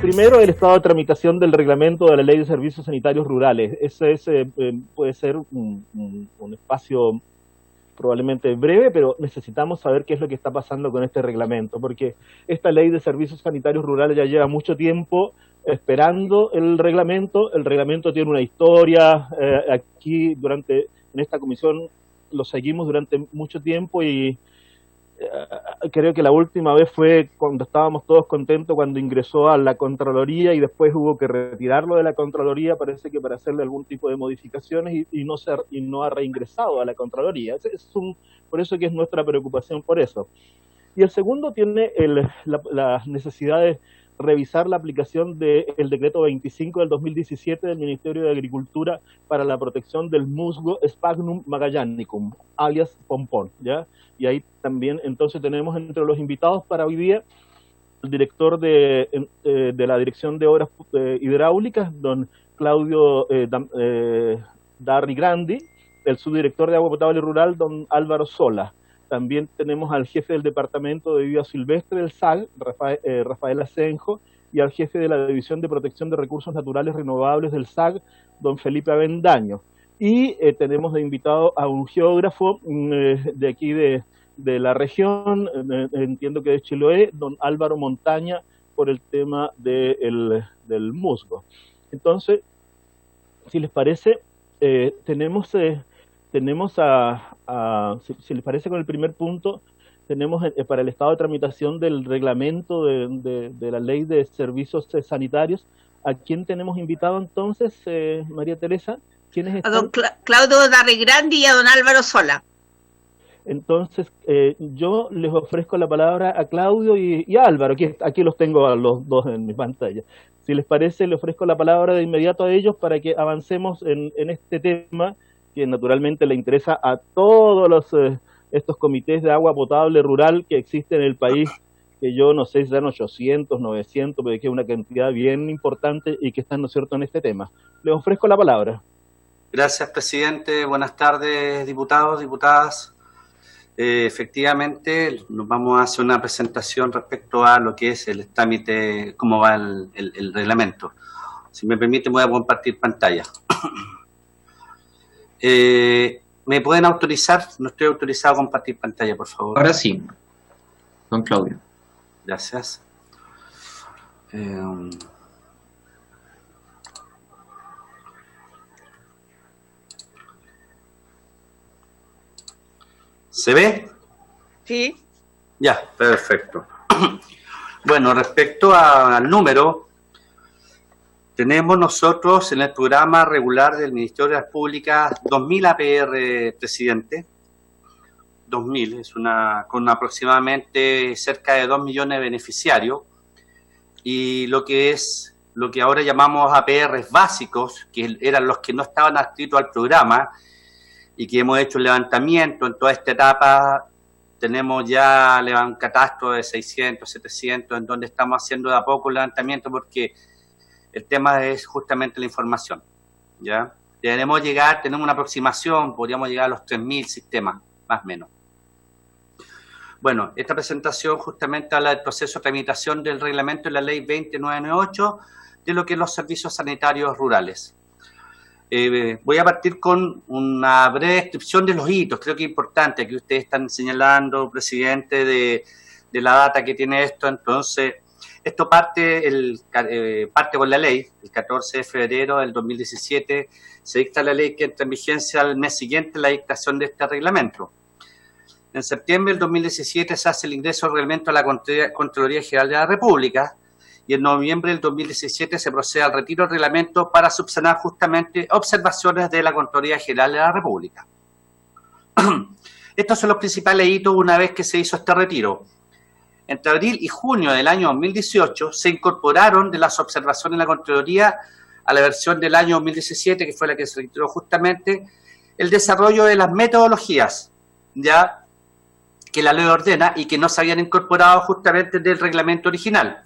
Primero, el estado de tramitación del reglamento de la Ley de Servicios Sanitarios Rurales. Ese puede ser un espacio probablemente breve, pero necesitamos saber qué es lo que está pasando con este reglamento, porque esta Ley de Servicios Sanitarios Rurales ya lleva mucho tiempo esperando el reglamento tiene una historia, aquí en esta comisión lo seguimos durante mucho tiempo y creo que la última vez fue cuando estábamos todos contentos cuando ingresó a la Contraloría y después hubo que retirarlo de la Contraloría, parece que para hacerle algún tipo de modificaciones y no ha reingresado a la Contraloría. Por eso que es nuestra preocupación por eso. Y el segundo tiene la necesidad de revisar la aplicación del decreto 25 del 2017 del Ministerio de Agricultura para la protección del musgo Sphagnum magellanicum, alias pompón, ¿ya? Y ahí también entonces tenemos entre los invitados para hoy día el director de la Dirección de Obras Hidráulicas, don Claudio Darri Grandi, el subdirector de Agua Potable Rural, don Álvaro Sola. También tenemos al jefe del Departamento de Vida Silvestre del SAG, Rafael Asenjo, y al jefe de la División de Protección de Recursos Naturales Renovables del SAG, don Felipe Avendaño. Y tenemos de invitado a un geógrafo de aquí de la región, entiendo que de Chiloé, don Álvaro Montaña, por el tema del musgo. Entonces, si les parece, tenemos si les parece con el primer punto, tenemos para el estado de tramitación del reglamento de la Ley de Servicios Sanitarios. ¿A quién tenemos invitado entonces, María Teresa? ¿Quiénes están? A don Claudio Darri Grandi y a don Álvaro Sola. Entonces, yo les ofrezco la palabra a Claudio y a Álvaro, aquí los tengo a los dos en mi pantalla. Si les parece, le ofrezco la palabra de inmediato a ellos para que avancemos en este tema que naturalmente le interesa a todos estos comités de agua potable rural que existen en el país, que yo no sé si sean 800, 900, pero que es una cantidad bien importante y que están, ¿no es cierto?, en este tema. Les ofrezco la palabra. Gracias, presidente. Buenas tardes, diputados, diputadas. Efectivamente, nos vamos a hacer una presentación respecto a lo que es el trámite, cómo va el reglamento. Si me permite, voy a compartir pantalla. ¿Me pueden autorizar? No estoy autorizado a compartir pantalla, por favor. Ahora sí, don Claudio. Gracias. ¿Se ve? Sí. Ya, perfecto. Bueno, respecto al número, tenemos nosotros en el programa regular del Ministerio de las Públicas 2.000 APR, presidente. 2.000, con aproximadamente cerca de 2 millones de beneficiarios. Y lo que ahora llamamos APRs básicos, que eran los que no estaban adscritos al programa, y que hemos hecho el levantamiento en toda esta etapa, tenemos ya un catastro de 600, 700, en donde estamos haciendo de a poco el levantamiento porque el tema es justamente la información, ¿ya? Tenemos una aproximación, podríamos llegar a los 3.000 sistemas, más o menos. Bueno, esta presentación justamente habla del proceso de tramitación del reglamento de la Ley 20998 de lo que es los servicios sanitarios rurales. Voy a partir con una breve descripción de los hitos. Creo que es importante que ustedes están señalando, presidente, de la data que tiene esto. Entonces, esto parte con la ley. El 14 de febrero del 2017 se dicta la ley que entra en vigencia al mes siguiente la dictación de este reglamento. En septiembre del 2017 se hace el ingreso al reglamento a la Contraloría General de la República. Y en noviembre del 2017 se procede al retiro del reglamento para subsanar justamente observaciones de la Contraloría General de la República. Estos son los principales hitos una vez que se hizo este retiro. Entre abril y junio del año 2018 se incorporaron de las observaciones de la Contraloría a la versión del año 2017, que fue la que se retiró justamente, el desarrollo de las metodologías, ya que la ley ordena y que no se habían incorporado justamente del reglamento original.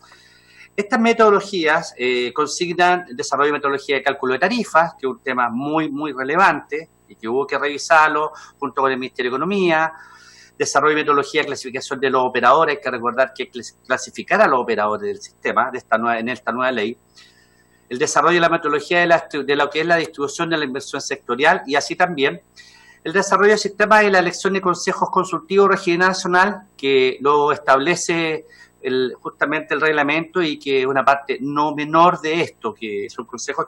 Estas metodologías consignan el desarrollo de metodología de cálculo de tarifas, que es un tema muy, muy relevante y que hubo que revisarlo junto con el Ministerio de Economía. desarrollo y metodología de clasificación de los operadores. Hay que recordar que clasificar a los operadores del sistema en esta nueva ley. El desarrollo de la metodología de lo que es la distribución de la inversión sectorial, y así también el desarrollo del sistema de la elección de consejos consultivos regional nacional, que lo establece justamente el reglamento, y que es una parte no menor de esto, que son consejos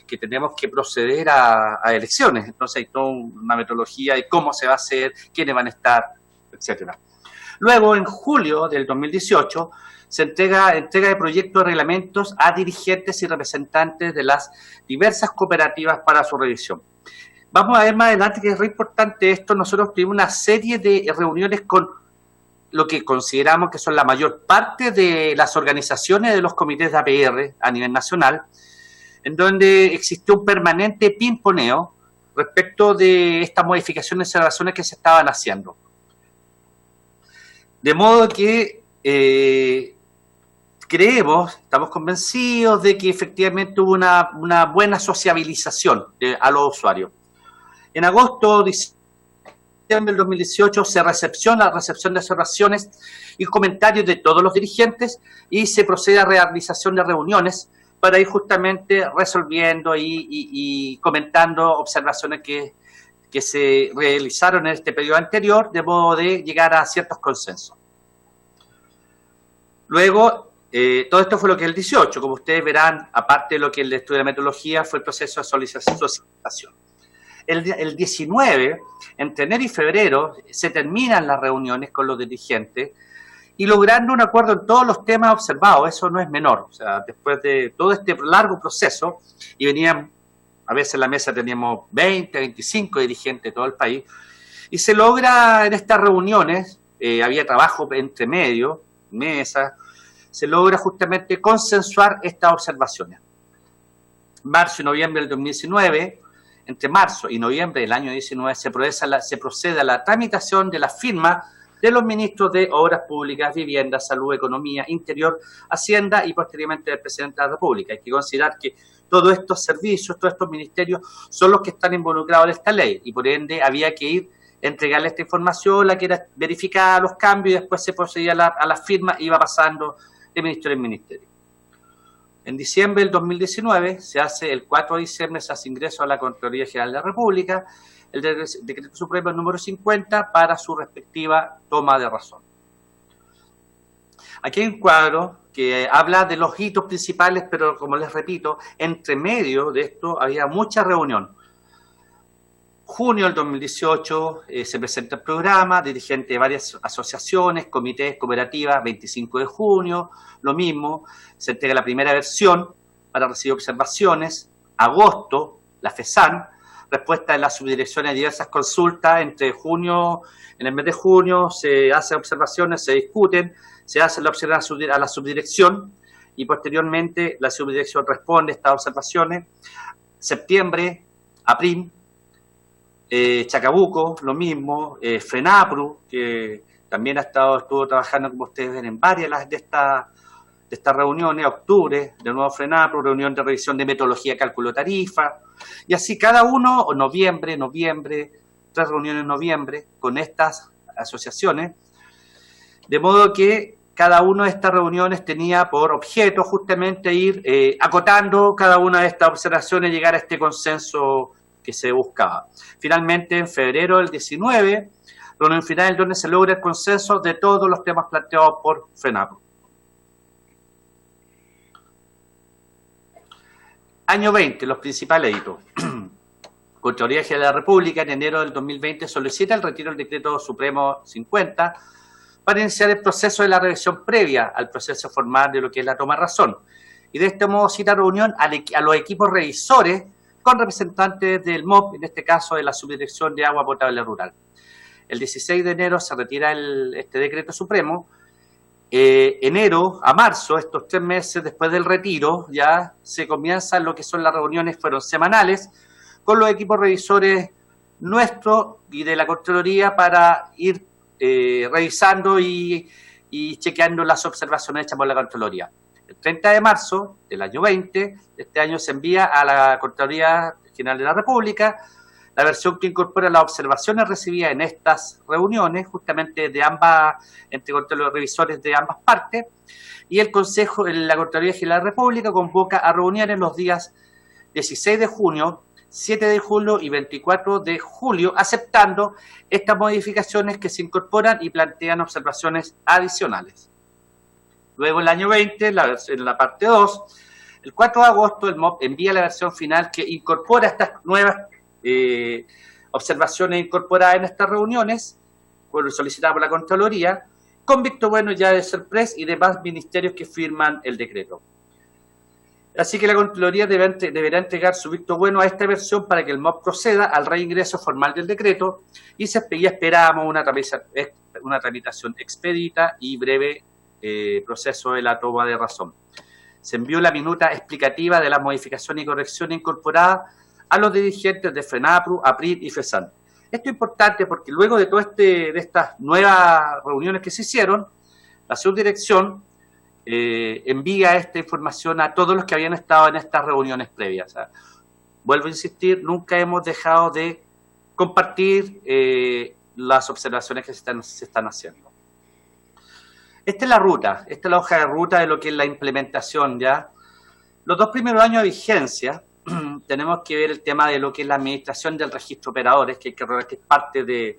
que tenemos que proceder a elecciones. Entonces hay toda una metodología de cómo se va a hacer, quiénes van a estar, etcétera. Luego, en julio del 2018, se entrega de proyectos de reglamentos a dirigentes y representantes de las diversas cooperativas para su revisión. Vamos a ver más adelante que es muy importante esto. Nosotros tuvimos una serie de reuniones con lo que consideramos que son la mayor parte de las organizaciones de los comités de APR a nivel nacional, en donde existió un permanente pimponeo respecto de estas modificaciones y observaciones que se estaban haciendo. De modo que estamos convencidos de que efectivamente hubo una buena sociabilización a los usuarios. En agosto, del 2018 se recepción de observaciones y comentarios de todos los dirigentes, y se procede a realización de reuniones para ir justamente resolviendo y comentando observaciones que se realizaron en este periodo anterior, de modo de llegar a ciertos consensos. Luego, todo esto fue lo que es el 18, como ustedes verán, aparte de lo que el estudio de metodología, fue el proceso de solicitación. El 19, entre enero y febrero, se terminan las reuniones con los dirigentes y logrando un acuerdo en todos los temas observados. Eso no es menor. O sea, después de todo este largo proceso, y venían, a veces en la mesa teníamos 20, 25 dirigentes de todo el país, y se logra en estas reuniones, había trabajo entre medio, mesas, se logra justamente consensuar estas observaciones. Marzo y noviembre del 2019, entre marzo y noviembre del año 19, se procede a la tramitación de la firma de los ministros de Obras Públicas, Vivienda, Salud, Economía, Interior, Hacienda y posteriormente del Presidente de la República. Hay que considerar que todos estos servicios, todos estos ministerios son los que están involucrados en esta ley, y por ende había que ir a entregarle esta información, la que era verificada los cambios, y después se procedía a la firma y iba pasando de ministerio en ministerio. En diciembre del 2019, el 4 de diciembre, se hace ingreso a la Contraloría General de la República el Decreto Supremo número 50 para su respectiva toma de razón. Aquí hay un cuadro que habla de los hitos principales, pero como les repito, entre medio de esto había mucha reunión. Junio del 2018 se presenta el programa, dirigente de varias asociaciones, comités, cooperativas, 25 de junio, lo mismo, se entrega la primera versión para recibir observaciones, agosto, la FESAN, respuesta de las subdirecciones a diversas consultas, en el mes de junio se hacen observaciones, se discuten, se hace la observación a la subdirección, y posteriormente la subdirección responde a estas observaciones. Septiembre, APRIM, Chacabuco, lo mismo, FENAPRU, que también estuvo trabajando, como ustedes ven, en varias de estas reuniones. Octubre, de nuevo FENAPRU, reunión de revisión de metodología de cálculo de tarifa, y así cada uno, o noviembre, 3 reuniones en noviembre con estas asociaciones, de modo que cada una de estas reuniones tenía por objeto justamente ir acotando cada una de estas observaciones y llegar a este consenso que se buscaba. Finalmente, en febrero del 19, reunión final donde se logra el consenso de todos los temas planteados por FENAPRU. Año 20, los principales hitos. Contraloría General de la República, en enero del 2020, solicita el retiro del Decreto Supremo 50 para iniciar el proceso de la revisión previa al proceso formal de lo que es la toma de razón. Y de este modo cita reunión a los equipos revisores con representantes del MOP, en este caso de la Subdirección de Agua Potable Rural. El 16 de enero se retira este decreto supremo. Enero a marzo, estos 3 meses después del retiro, ya se comienzan lo que son las reuniones, fueron semanales, con los equipos revisores nuestros y de la Contraloría para ir revisando y chequeando las observaciones hechas por la Contraloría. El 30 de marzo del año 20, de este año, se envía a la Contraloría General de la República la versión que incorpora las observaciones recibidas en estas reuniones, justamente de ambas, entre los revisores de ambas partes, y el Consejo, la Contraloría General de la República convoca a reuniones los días 16 de junio, 7 de julio y 24 de julio, aceptando estas modificaciones que se incorporan y plantean observaciones adicionales. Luego, el año 20, en la parte 2, el 4 de agosto, el MOP envía la versión final que incorpora estas nuevas observaciones incorporadas en estas reuniones, solicitadas por la Contraloría, con visto bueno ya de SERPRES y demás ministerios que firman el decreto. Así que la Contraloría deberá entregar su visto bueno a esta versión para que el MOP proceda al reingreso formal del decreto y esperamos una tramitación expedita y breve proceso de la toma de razón. Se envió la minuta explicativa de las modificaciones y correcciones incorporadas a los dirigentes de FENAPRU, APRIL y FESAN. Esto es importante porque luego de de estas nuevas reuniones que se hicieron, la subdirección envía esta información a todos los que habían estado en estas reuniones previas. O sea, vuelvo a insistir, nunca hemos dejado de compartir las observaciones que se están haciendo. Esta es la ruta, esta es la hoja de ruta de lo que es la implementación ya. Los 2 primeros años de vigencia, tenemos que ver el tema de lo que es la administración del registro de operadores, que es parte de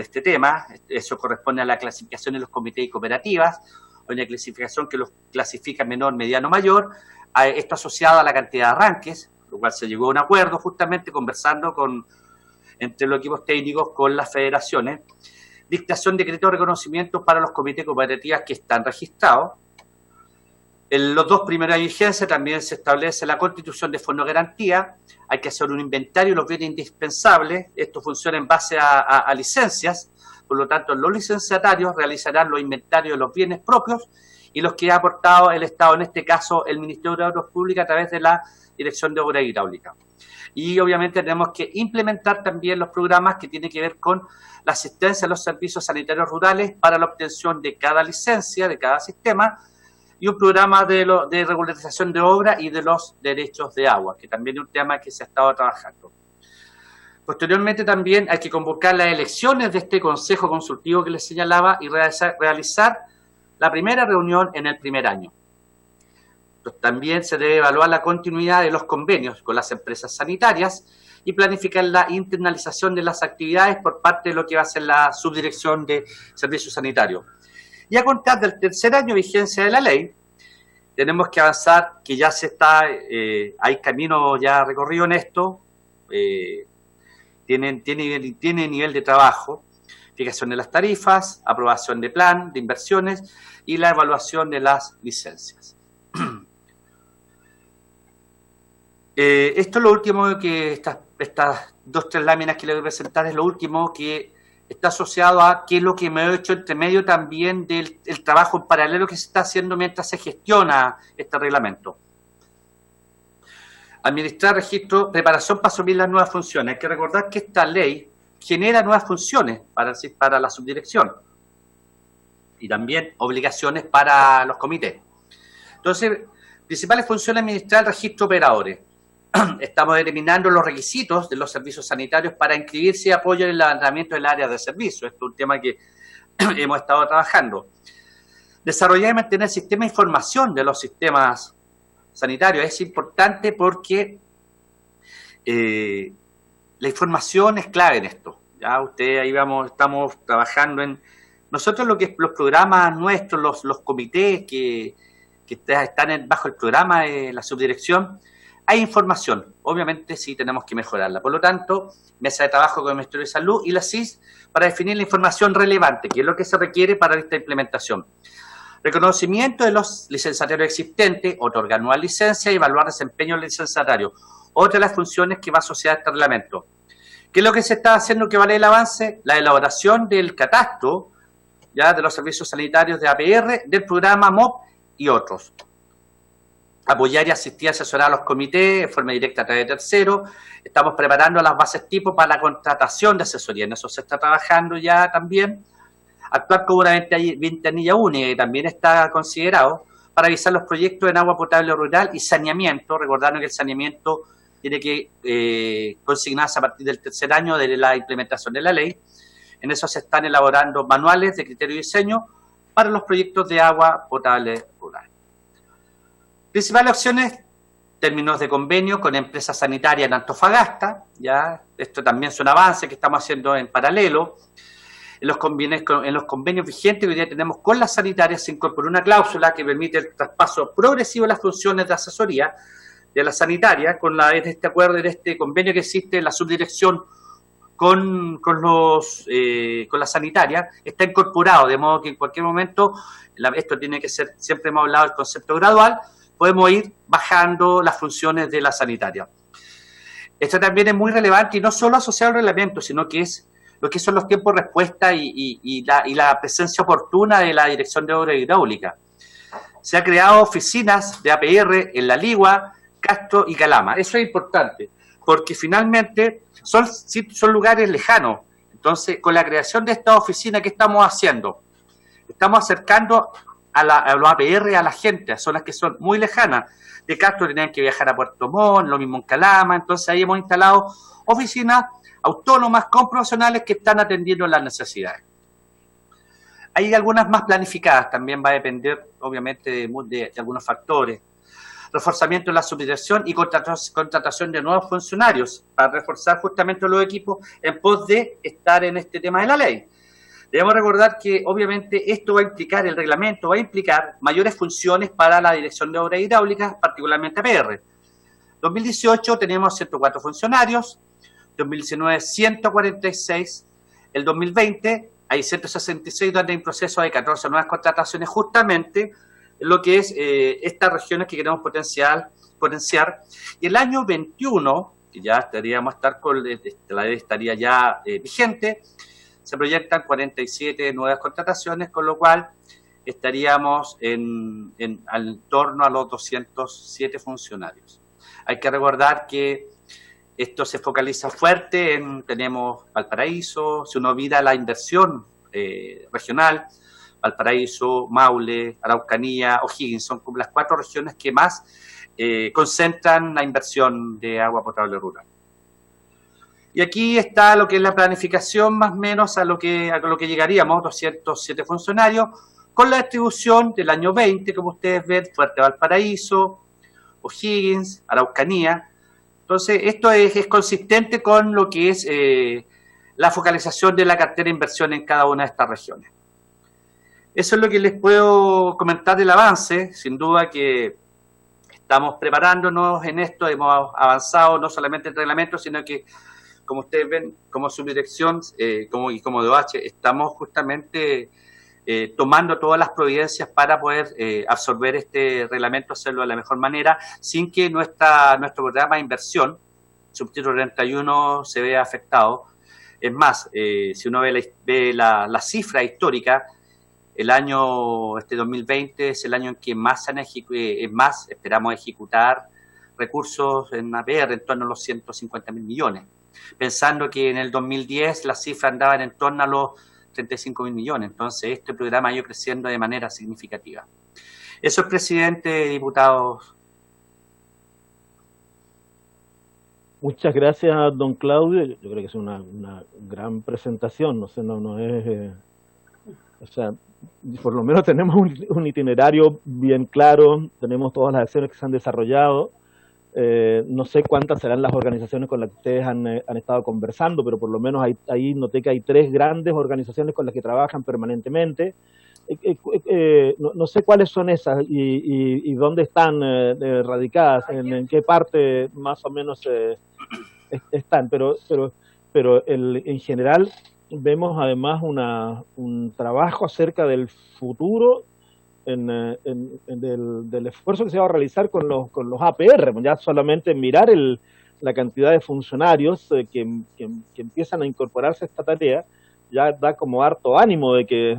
este tema. Eso corresponde a la clasificación de los comités y cooperativas, una clasificación que los clasifica menor, mediano, mayor. Esto asociado a la cantidad de arranques, lo cual se llegó a un acuerdo justamente conversando entre los equipos técnicos con las federaciones. Dictación de decretos de reconocimiento para los comités y cooperativas que están registrados. En los 2 primeros de vigencia también se establece la constitución de fondo de garantía. Hay que hacer un inventario de los bienes indispensables. Esto funciona en base a licencias. Por lo tanto, los licenciatarios realizarán los inventarios de los bienes propios y los que ha aportado el Estado, en este caso el Ministerio de Obras Públicas, a través de la Dirección de Obras Hidráulicas. Y obviamente tenemos que implementar también los programas que tienen que ver con la asistencia a los servicios sanitarios rurales para la obtención de cada licencia, de cada sistema, y un programa de regularización de obra y de los derechos de agua, que también es un tema que se ha estado trabajando. Posteriormente también hay que convocar las elecciones de este Consejo Consultivo que les señalaba y realizar la primera reunión en el primer año. También se debe evaluar la continuidad de los convenios con las empresas sanitarias y planificar la internalización de las actividades por parte de lo que va a ser la Subdirección de Servicios Sanitarios. Y a contar del tercer año de vigencia de la ley, tenemos que avanzar, que ya hay camino ya recorrido en esto, tiene nivel de trabajo, fijación de las tarifas, aprobación de plan de inversiones y la evaluación de las licencias. Esto es lo último que estas 2-3 láminas que les voy a presentar es lo último que está asociado a qué es lo que me he hecho entre medio también del trabajo en paralelo que se está haciendo mientras se gestiona este reglamento. Administrar registro, preparación para asumir las nuevas funciones. Hay que recordar que esta ley genera nuevas funciones para la subdirección y también obligaciones para los comités. Entonces, principales funciones: administrar el registro de operadores. Estamos determinando los requisitos de los servicios sanitarios para inscribirse y apoyo en el levantamiento del área de servicio. Esto es un tema que hemos estado trabajando. Desarrollar y mantener el sistema de información de los sistemas sanitarios. Es importante porque la información es clave en esto. Ya ustedes ahí estamos trabajando en nosotros lo que es los programas nuestros, los comités que están bajo el programa de la subdirección. Hay información, obviamente sí tenemos que mejorarla. Por lo tanto, mesa de trabajo con el Ministerio de Salud y la CIS para definir la información relevante, que es lo que se requiere para esta implementación. Reconocimiento de los licenciatarios existentes, otorgar nuevas licencias y evaluar desempeño del licenciatario. Otra de las funciones que va asociada a este reglamento. ¿Qué es lo que se está haciendo que vale el avance? La elaboración del catastro ya de los servicios sanitarios de APR, del programa MOP y otros. Apoyar y asistir a asesorar a los comités de forma directa a través de terceros. Estamos preparando las bases tipo para la contratación de asesoría. En eso se está trabajando ya también. Actuar como una ventanilla única, que también está considerado, para revisar los proyectos en agua potable rural y saneamiento. Recordando que el saneamiento tiene que consignarse a partir del tercer año de la implementación de la ley. En eso se están elaborando manuales de criterio y diseño para los proyectos de agua potable rural. Principales opciones, términos de convenio con empresas sanitarias en Antofagasta, ya esto también es un avance que estamos haciendo en paralelo. En los convenios vigentes que hoy día tenemos con las sanitarias se incorporó una cláusula que permite el traspaso progresivo de las funciones de asesoría de la sanitaria en este acuerdo, en este convenio que existe en la subdirección con la sanitaria, está incorporado, de modo que en cualquier momento, esto tiene que ser, siempre hemos hablado del concepto gradual, podemos ir bajando las funciones de la sanitaria. Esto también es muy relevante y no solo asociado al reglamento, sino que es lo que son los tiempos de respuesta y la presencia oportuna de la Dirección de Obra Hidráulica. Se han creado oficinas de APR en La Ligua, Castro y Calama. Eso es importante, porque finalmente son lugares lejanos. Entonces, con la creación de esta oficina, ¿qué estamos haciendo? Estamos acercando a los APR a la gente, a zonas que son muy lejanas. De Castro tenían que viajar a Puerto Montt, lo mismo en Calama. Entonces, ahí hemos instalado oficinas autónomas con profesionales que están atendiendo las necesidades. Hay algunas más planificadas, también va a depender obviamente de algunos factores. Reforzamiento de la subdirección y contratación de nuevos funcionarios para reforzar justamente los equipos en pos de estar en este tema de la ley. Debemos recordar que obviamente esto va a implicar, el reglamento va a implicar mayores funciones para la Dirección de Obras Hidráulicas, particularmente APR. 2018 tenemos 104 funcionarios, 2019 146, el 2020 hay 166 donde hay un proceso de 14 nuevas contrataciones justamente en lo que es estas regiones que queremos potenciar, y el año 21, que ya estaríamos la ley estaría ya vigente, se proyectan 47 nuevas contrataciones, con lo cual estaríamos al torno a los 207 funcionarios. Hay que recordar que esto se focaliza fuerte tenemos Valparaíso, si uno mira la inversión regional, Valparaíso, Maule, Araucanía, O'Higgins, son como las 4 regiones que más concentran la inversión de agua potable rural. Y aquí está lo que es la planificación, más o menos a lo que llegaríamos, 207 funcionarios, con la distribución del año 20, como ustedes ven, Fuerte Valparaíso, O'Higgins, Araucanía. Entonces, esto es consistente con lo que es la focalización de la cartera de inversión en cada una de estas regiones. Eso es lo que les puedo comentar del avance. Sin duda que estamos preparándonos en esto, hemos avanzado no solamente en el reglamento, sino que, como ustedes ven, como subdirección y como DOH, estamos justamente tomando todas las providencias para poder absorber este reglamento, hacerlo de la mejor manera, sin que nuestro programa de inversión, subtítulo 31, se vea afectado. Es más, si uno ve la cifra histórica, el año 2020 es el año en que más esperamos ejecutar recursos en APR, en torno a los 150.000 millones. Pensando que en el 2010 las cifras andaban en torno a los 35.000 millones. Entonces, este programa ha ido creciendo de manera significativa. Eso es, presidente, diputados. Muchas gracias, don Claudio. Yo creo que es una gran presentación. No sé, no es... o sea, por lo menos tenemos un itinerario bien claro, tenemos todas las acciones que se han desarrollado. No sé cuántas serán las organizaciones con las que ustedes han estado conversando, pero por lo menos ahí noté que hay 3 grandes organizaciones con las que trabajan permanentemente. No sé cuáles son esas y dónde están radicadas, en qué parte más o menos están, pero en general vemos además un trabajo acerca del futuro del esfuerzo que se va a realizar con los APR, ya solamente mirar la cantidad de funcionarios que empiezan a incorporarse a esta tarea, ya da como harto ánimo de que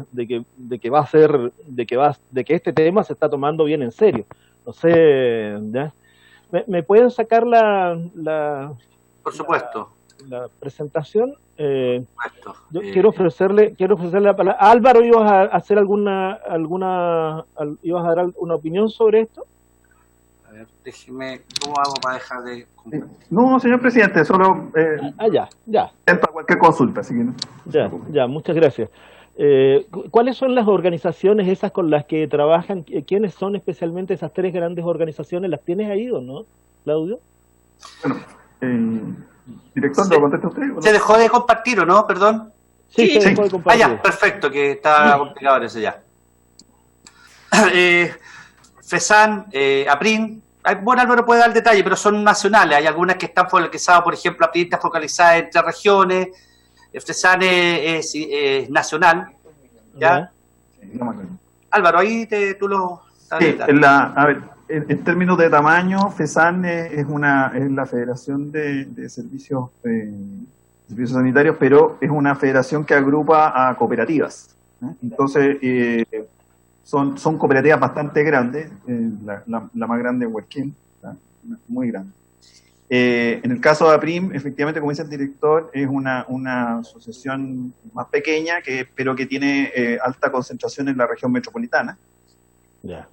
este tema se está tomando bien en serio. No sé, ¿ya? ¿Me pueden sacar por supuesto, la presentación? Yo quiero ofrecerle la palabra. Álvaro, ¿ibas a hacer ibas a dar una opinión sobre esto? ver, déjeme, ¿cómo hago para dejar de...? No, señor presidente, solo Ya, atento a cualquier consulta, así que no. ya, muchas gracias. ¿Cuáles son las organizaciones esas con las que trabajan? ¿Quiénes son especialmente esas tres grandes organizaciones? ¿Las tienes ahí o no, Claudio? Bueno, director, ¿lo contesta usted? ¿O no? ¿Se dejó de compartir o no? Perdón. Sí, se dejó de compartir. Ya, perfecto, que estaba complicado eso ya. FESAN, APRIN, bueno, Álvaro puede dar el detalle, pero son nacionales. Hay algunas que están focalizadas, por ejemplo, APRIN está focalizada en 3 regiones, FESAN es nacional. ¿Ya? Sí, no me acuerdo. Álvaro, ahí tú lo... Sí, a ver, en términos de tamaño, FESAN es la Federación de Servicios Sanitarios, pero es una federación que agrupa a cooperativas, ¿eh? Entonces, son cooperativas bastante grandes, la más grande es Huesquén, muy grande. En el caso de APRIM, efectivamente, como dice el director, es una asociación más pequeña, pero que tiene alta concentración en la región metropolitana. Ya.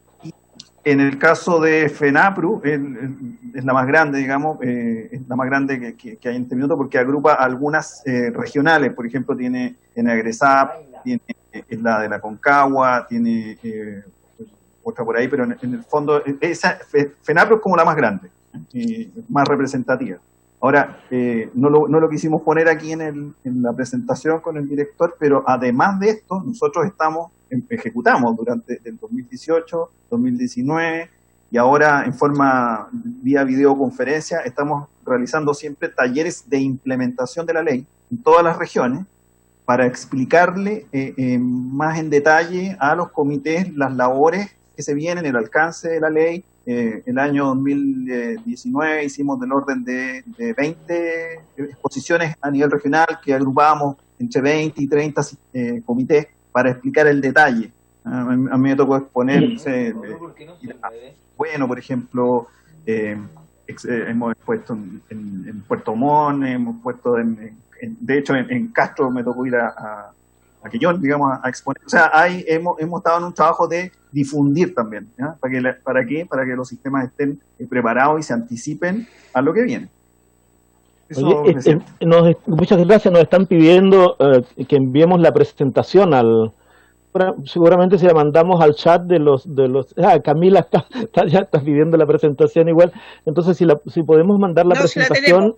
En el caso de FENAPRU, es la más grande, digamos, es la más grande que hay en este minuto, porque agrupa algunas regionales. Por ejemplo, tiene en Agresap, tiene es la de la Concagua, tiene otra por ahí, pero en el fondo, FENAPRU es como la más grande, más representativa. Ahora, no lo quisimos poner aquí en la presentación con el director, pero además de esto, nosotros ejecutamos durante el 2018, 2019, y ahora en forma vía videoconferencia estamos realizando siempre talleres de implementación de la ley en todas las regiones para explicarle más en detalle a los comités las labores que se vienen, el alcance de la ley. El año 2019 hicimos del orden de 20 exposiciones a nivel regional que agrupamos entre 20 y 30 comités para explicar el detalle. A mí me tocó exponer, bueno, por ejemplo, hemos expuesto en Puerto Montt, hemos puesto de hecho en Castro me tocó ir a Quillón, digamos, a exponer. O sea, hemos estado en un trabajo de difundir también, ¿ya? ¿Para que los sistemas estén preparados y se anticipen a lo que viene. Oye, muchas gracias. Nos están pidiendo que enviemos la presentación seguramente si la mandamos al chat de los Camila ya está pidiendo la presentación igual. Entonces si podemos mandar la presentación,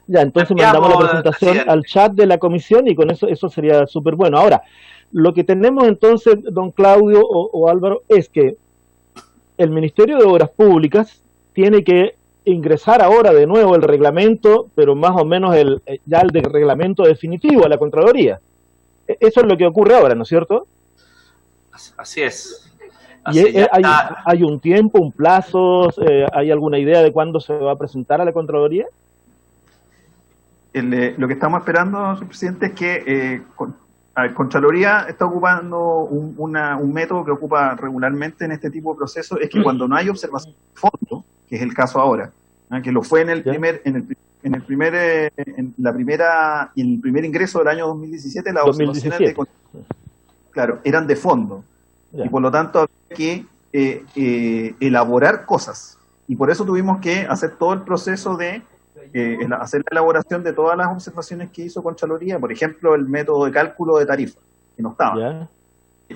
ya, entonces mandamos la presentación al chat de la comisión y con eso sería súper bueno. Ahora, lo que tenemos entonces, don Claudio o Álvaro, es que el Ministerio de Obras Públicas tiene que ingresar ahora de nuevo el reglamento, pero más o menos ya el reglamento definitivo a la Contraloría. Eso es lo que ocurre ahora, ¿no es cierto? Así es. ¿Y hay un tiempo, un plazo, hay alguna idea de cuándo se va a presentar a la Contraloría? Lo que estamos esperando, señor presidente, es que Contraloría está ocupando un método que ocupa regularmente en este tipo de procesos, es que cuando no hay observación de fondo, que es el caso ahora, que lo fue en el primer ingreso del año 2017, las observaciones claro, eran de fondo, y por lo tanto había que elaborar cosas, y por eso tuvimos que hacer todo el proceso de hacer la elaboración de todas las observaciones que hizo Contraloría, por ejemplo, el método de cálculo de tarifa, que no estaba.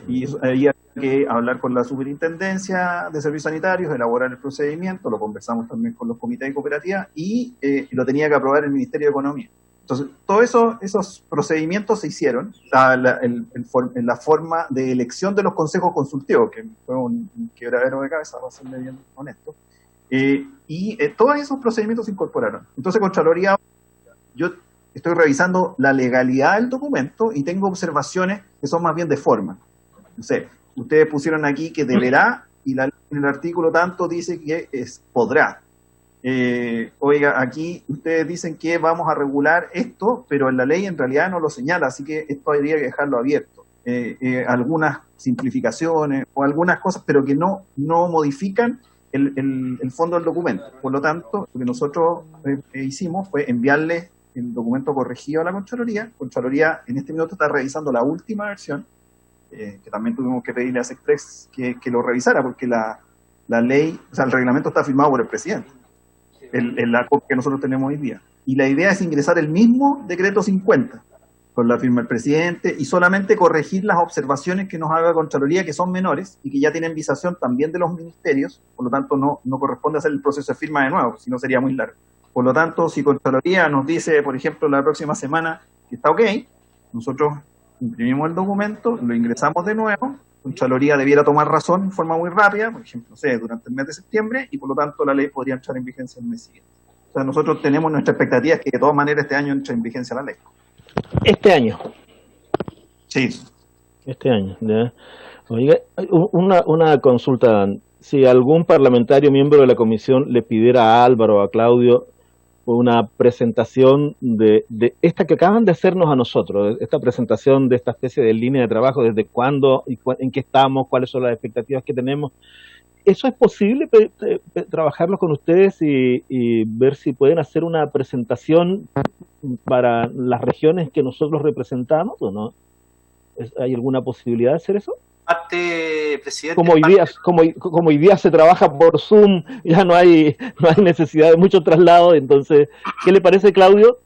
Y eso, ahí había que hablar con la Superintendencia de Servicios Sanitarios, elaborar el procedimiento, lo conversamos también con los comités de cooperativa y lo tenía que aprobar el Ministerio de Economía. Entonces, todos esos procedimientos se hicieron en la forma de elección de los consejos consultivos, que fue un quebradero de cabeza, para serle bien honesto. Todos esos procedimientos se incorporaron. Entonces, Contraloría, yo estoy revisando la legalidad del documento y tengo observaciones que son más bien de forma. No sé, ustedes pusieron aquí que deberá, y en el artículo tanto dice que podrá. Oiga, aquí ustedes dicen que vamos a regular esto, pero en la ley en realidad no lo señala, así que esto habría que dejarlo abierto. Algunas simplificaciones o algunas cosas, pero que no modifican el fondo del documento. Por lo tanto, lo que nosotros hicimos fue enviarle el documento corregido a la Contraloría. Contraloría en este minuto está revisando la última versión, que también tuvimos que pedirle a Sexpress que lo revisara, porque la ley, o sea, el reglamento está firmado por el presidente, la copia que nosotros tenemos hoy día. Y la idea es ingresar el mismo decreto 50, con la firma del presidente, y solamente corregir las observaciones que nos haga Contraloría, que son menores y que ya tienen visación también de los ministerios, por lo tanto no corresponde hacer el proceso de firma de nuevo, si no sería muy largo. Por lo tanto, si Contraloría nos dice, por ejemplo, la próxima semana que está ok, nosotros imprimimos el documento, lo ingresamos de nuevo, Contraloría debiera tomar razón en forma muy rápida, por ejemplo, no sé, durante el mes de septiembre, y por lo tanto la ley podría entrar en vigencia el mes siguiente. O sea, nosotros tenemos nuestra expectativa que de todas maneras este año entre en vigencia la ley. Este año. Sí. Este año, ¿ya? Oiga, una consulta. Si algún parlamentario miembro de la comisión le pidiera a Álvaro o a Claudio una presentación de esta que acaban de hacernos a nosotros, esta presentación de esta especie de línea de trabajo, desde cuándo, y en qué estamos, cuáles son las expectativas que tenemos, ¿eso es posible trabajarlo con ustedes y ver si pueden hacer una presentación para las regiones que nosotros representamos o no? ¿Hay alguna posibilidad de hacer eso? Presidente, como hoy día se trabaja por Zoom, ya no hay necesidad de mucho traslado, entonces, ¿qué le parece, Claudio?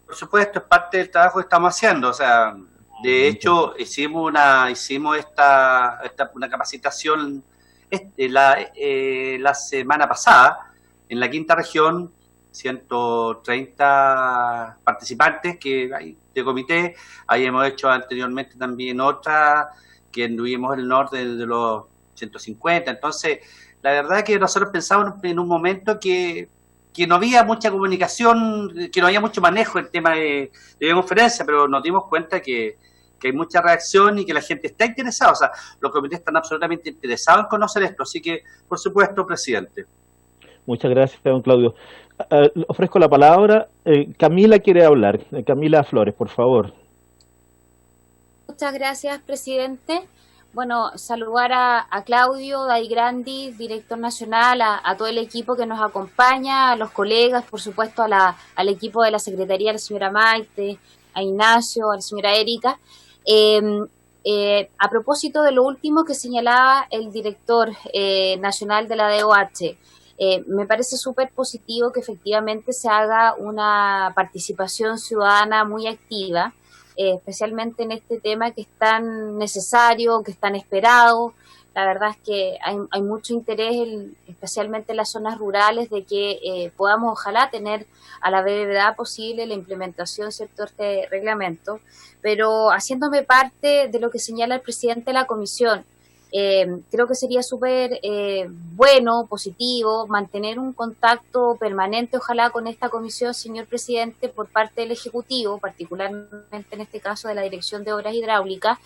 Por supuesto, es parte del trabajo que estamos haciendo, o sea, de hecho, hicimos una capacitación la semana pasada en la quinta región, 130 participantes de comité, ahí hemos hecho anteriormente también otra que anduvimos en el norte de los 150, entonces la verdad que nosotros pensamos en un momento que no había mucha comunicación, que no había mucho manejo en tema de conferencia, pero nos dimos cuenta que hay mucha reacción y que la gente está interesada, o sea, los comités están absolutamente interesados en conocer esto, así que, por supuesto, presidente. Muchas gracias, don Claudio. Ofrezco la palabra. Camila quiere hablar. Camila Flores, por favor. Muchas gracias, presidente. Bueno, saludar a Claudio Daigrandi, director nacional, a todo el equipo que nos acompaña, a los colegas, por supuesto, al equipo de la Secretaría, a la señora Maite, a Ignacio, a la señora Erika. A propósito de lo último que señalaba el director nacional de la DOH, me parece súper positivo que efectivamente se haga una participación ciudadana muy activa, especialmente en este tema que es tan necesario, que es tan esperado. La verdad es que hay mucho interés, especialmente en las zonas rurales, de que podamos ojalá tener a la brevedad posible la implementación, ¿cierto?, de este reglamento. Pero haciéndome parte de lo que señala el presidente de la comisión, creo que sería súper bueno, positivo, mantener un contacto permanente, ojalá, con esta comisión, señor presidente, por parte del Ejecutivo, particularmente en este caso de la Dirección de Obras Hidráulicas,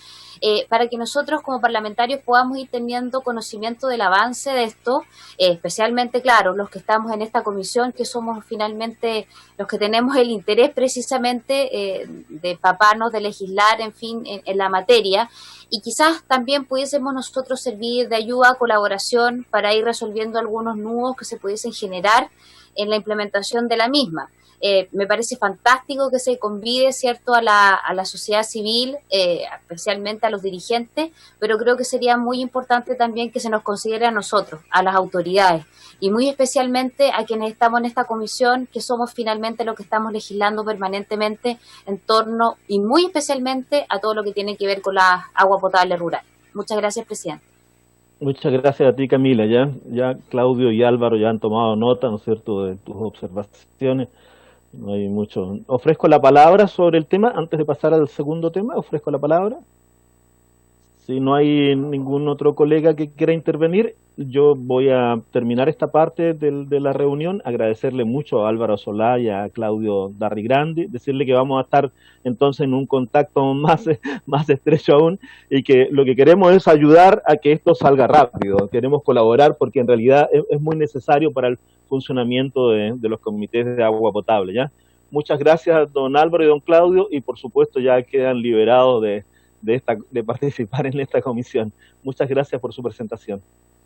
para que nosotros como parlamentarios podamos ir teniendo conocimiento del avance de esto, especialmente, claro, los que estamos en esta comisión, que somos finalmente los que tenemos el interés precisamente de empaparnos, de legislar, en fin, en la materia. Y quizás también pudiésemos nosotros servir de ayuda, colaboración, para ir resolviendo algunos nudos que se pudiesen generar en la implementación de la misma. Me parece fantástico que se convide, ¿cierto?, a la sociedad civil, especialmente a los dirigentes, pero creo que sería muy importante también que se nos considere a nosotros, a las autoridades, y muy especialmente a quienes estamos en esta comisión, que somos finalmente los que estamos legislando permanentemente en torno, y muy especialmente, a todo lo que tiene que ver con la agua potable rural. Muchas gracias, presidente. Muchas gracias a ti, Camila. Ya Claudio y Álvaro ya han tomado nota, ¿no es cierto?, de tus observaciones. No hay mucho. Ofrezco la palabra sobre el tema, antes de pasar al segundo tema, ofrezco la palabra. Si no hay ningún otro colega que quiera intervenir, yo voy a terminar esta parte de la reunión, agradecerle mucho a Álvaro Solá y a Claudio Darrigrandi, decirle que vamos a estar entonces en un contacto más estrecho aún, y que lo que queremos es ayudar a que esto salga rápido, queremos colaborar porque en realidad es muy necesario para el funcionamiento de los comités de agua potable, ¿ya? Muchas gracias, don Álvaro y don Claudio, y por supuesto ya quedan liberados de participar en esta comisión. Muchas gracias por su presentación.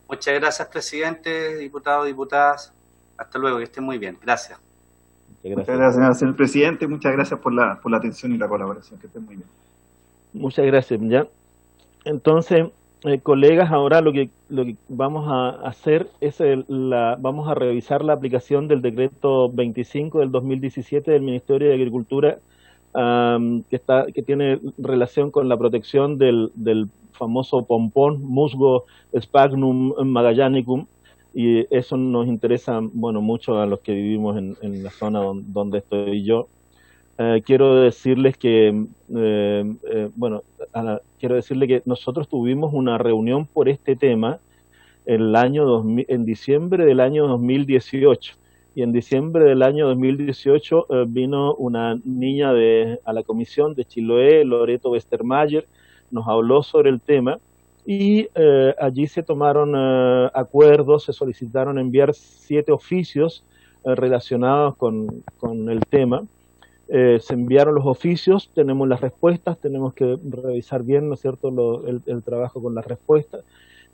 Muchas gracias, presidente, diputados, diputadas. Hasta luego, que estén muy bien. Gracias. Muchas gracias, señor presidente. Muchas gracias por la atención y la colaboración. Que estén muy bien. Muchas gracias. Ya. Entonces, colegas, ahora lo que vamos a hacer es vamos a revisar la aplicación del decreto 25 del 2017 del Ministerio de Agricultura, que tiene relación con la protección del famoso pompón, musgo Sphagnum magellanicum, y eso nos interesa, bueno, mucho a los que vivimos en la zona donde estoy yo. Quiero decirles que, quiero decirle que nosotros tuvimos una reunión por este tema en diciembre del año 2018. Y en diciembre del año 2018 vino una niña a la comisión de Chiloé, Loreto Westermayer, nos habló sobre el tema, y allí se tomaron acuerdos, se solicitaron enviar 7 oficios relacionados con el tema. Se enviaron los oficios, tenemos las respuestas, tenemos que revisar bien, ¿no es cierto?, el trabajo con las respuestas,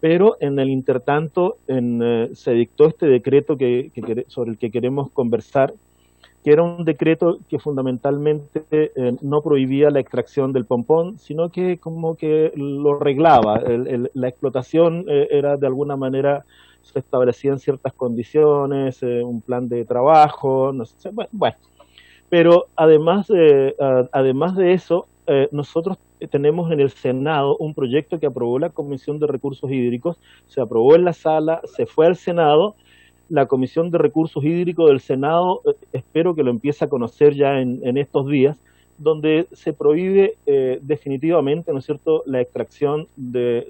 pero en el intertanto se dictó este decreto sobre el que queremos conversar, que era un decreto que fundamentalmente no prohibía la extracción del pompón, sino que como que lo reglaba. La explotación era de alguna manera, se establecían ciertas condiciones, un plan de trabajo, no sé, bueno. Pero además de eso, nosotros tenemos en el Senado un proyecto que aprobó la Comisión de Recursos Hídricos, se aprobó en la sala, se fue al Senado. La Comisión de Recursos Hídricos del Senado, espero que lo empiece a conocer ya en estos días, donde se prohíbe definitivamente, ¿no es cierto?, la extracción de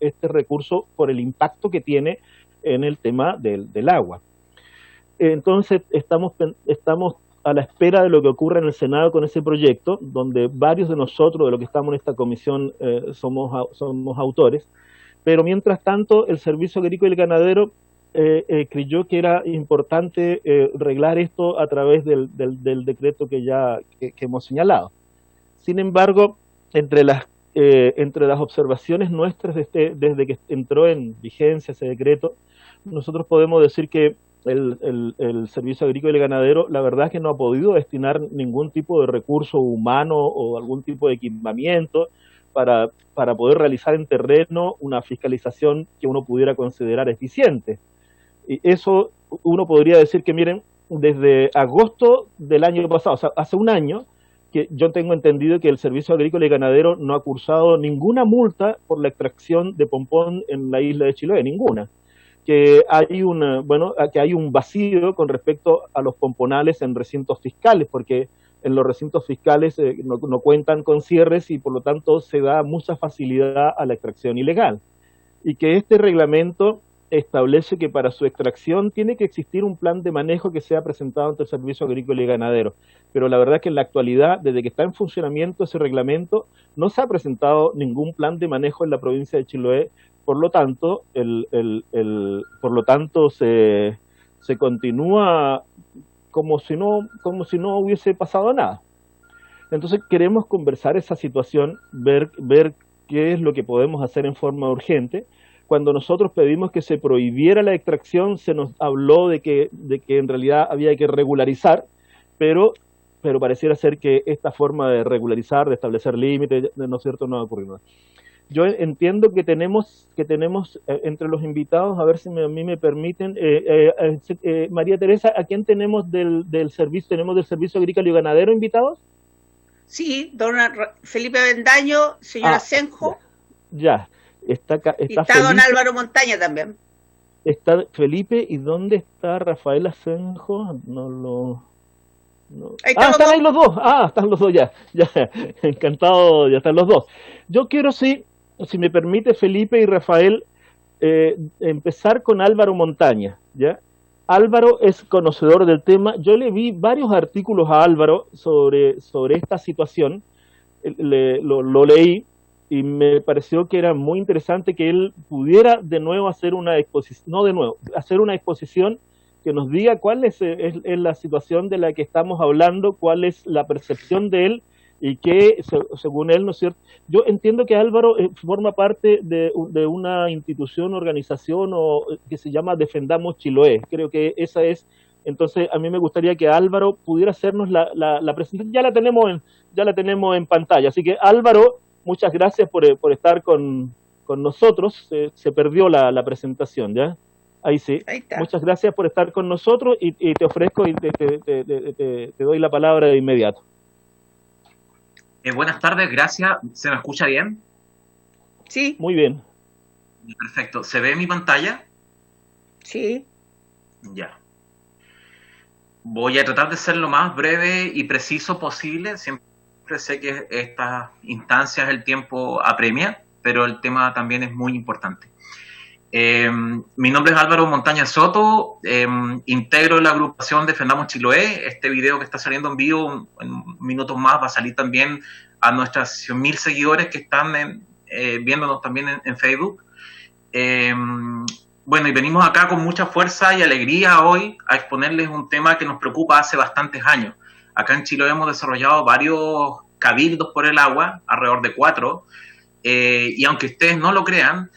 este recurso por el impacto que tiene en el tema del agua. Entonces, estamos a la espera de lo que ocurra en el Senado con ese proyecto, donde varios de nosotros, de los que estamos en esta comisión, somos autores, pero mientras tanto el Servicio Agrícola y Ganadero creyó que era importante reglar esto a través del decreto que hemos señalado. Sin embargo, entre las observaciones nuestras desde que entró en vigencia ese decreto, nosotros podemos decir que el Servicio Agrícola y Ganadero, la verdad es que no ha podido destinar ningún tipo de recurso humano o algún tipo de equipamiento para poder realizar en terreno una fiscalización que uno pudiera considerar eficiente. Y eso uno podría decir que, miren, desde agosto del año pasado, o sea, hace un año, que yo tengo entendido que el Servicio Agrícola y Ganadero no ha cursado ninguna multa por la extracción de pompón en la isla de Chiloé, ninguna. Que hay un vacío con respecto a los pomponales en recintos fiscales, porque en los recintos fiscales no cuentan con cierres y por lo tanto se da mucha facilidad a la extracción ilegal. Y que este reglamento establece que para su extracción tiene que existir un plan de manejo que sea presentado ante el Servicio Agrícola y Ganadero. Pero la verdad es que en la actualidad, desde que está en funcionamiento ese reglamento, no se ha presentado ningún plan de manejo en la provincia de Chiloé. Por lo tanto, se continúa como si no hubiese pasado nada. Entonces queremos conversar esa situación, ver qué es lo que podemos hacer en forma urgente. Cuando nosotros pedimos que se prohibiera la extracción, se nos habló de que en realidad había que regularizar, pero pareciera ser que esta forma de regularizar, de establecer límites, ¿no es cierto?, no ha ocurrido nada. Yo entiendo que tenemos entre los invitados, a ver si a mí me permiten, María Teresa, ¿a quién tenemos del servicio? ¿Tenemos del Servicio Agrícola y Ganadero invitados? Sí, don Felipe Bendaño, señora Senjo. Ya. Está Felipe, don Álvaro Montaña también. Está Felipe, ¿y dónde está Rafael Asenjo? Están ahí los dos. Están los dos ya. Encantado, ya están los dos. Yo quiero, si me permite, Felipe y Rafael, empezar con Álvaro Montaña, ¿ya? Álvaro es conocedor del tema. Yo le vi varios artículos a Álvaro sobre esta situación. Lo leí y me pareció que era muy interesante que él pudiera de nuevo hacer una exposición que nos diga cuál es la situación de la que estamos hablando, cuál es la percepción de él y que, según él, ¿no es cierto? Yo entiendo que Álvaro forma parte de una institución, organización que se llama Defendamos Chiloé. Creo que esa es. Entonces, a mí me gustaría que Álvaro pudiera hacernos la presentación. Ya la tenemos en pantalla. Así que, Álvaro, muchas gracias por estar con con nosotros, se perdió la presentación, ¿ya? Ahí sí. Ahí está. Muchas gracias por estar con nosotros y te ofrezco y te doy la palabra de inmediato. Buenas tardes, gracias. ¿Se me escucha bien? Sí. Muy bien. Perfecto. ¿Se ve mi pantalla? Sí. Ya. Voy a tratar de ser lo más breve y preciso posible. Siempre sé que estas instancias el tiempo apremia, pero el tema también es muy importante. Mi nombre es Álvaro Montaña Soto, integro la agrupación Defendamos Chiloé. Este video que está saliendo en vivo en minutos más va a salir también a nuestros 100.000 seguidores que están viéndonos también en Facebook. Bueno, y venimos acá con mucha fuerza y alegría hoy a exponerles un tema que nos preocupa hace bastantes años. Acá en Chiloé hemos desarrollado varios cabildos por el agua, alrededor de 4, y aunque ustedes no lo crean,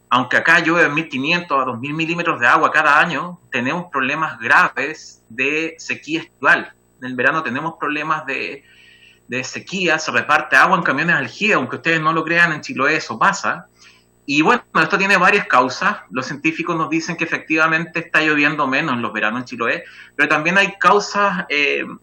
aunque acá llueve 1.500 a 2.000 milímetros de agua cada año, tenemos problemas graves de sequía estival. En el verano tenemos problemas de sequía, se reparte agua en camiones aljibe, aunque ustedes no lo crean, en Chiloé eso pasa. Y bueno, esto tiene varias causas. Los científicos nos dicen que efectivamente está lloviendo menos en los veranos en Chiloé, pero también hay causas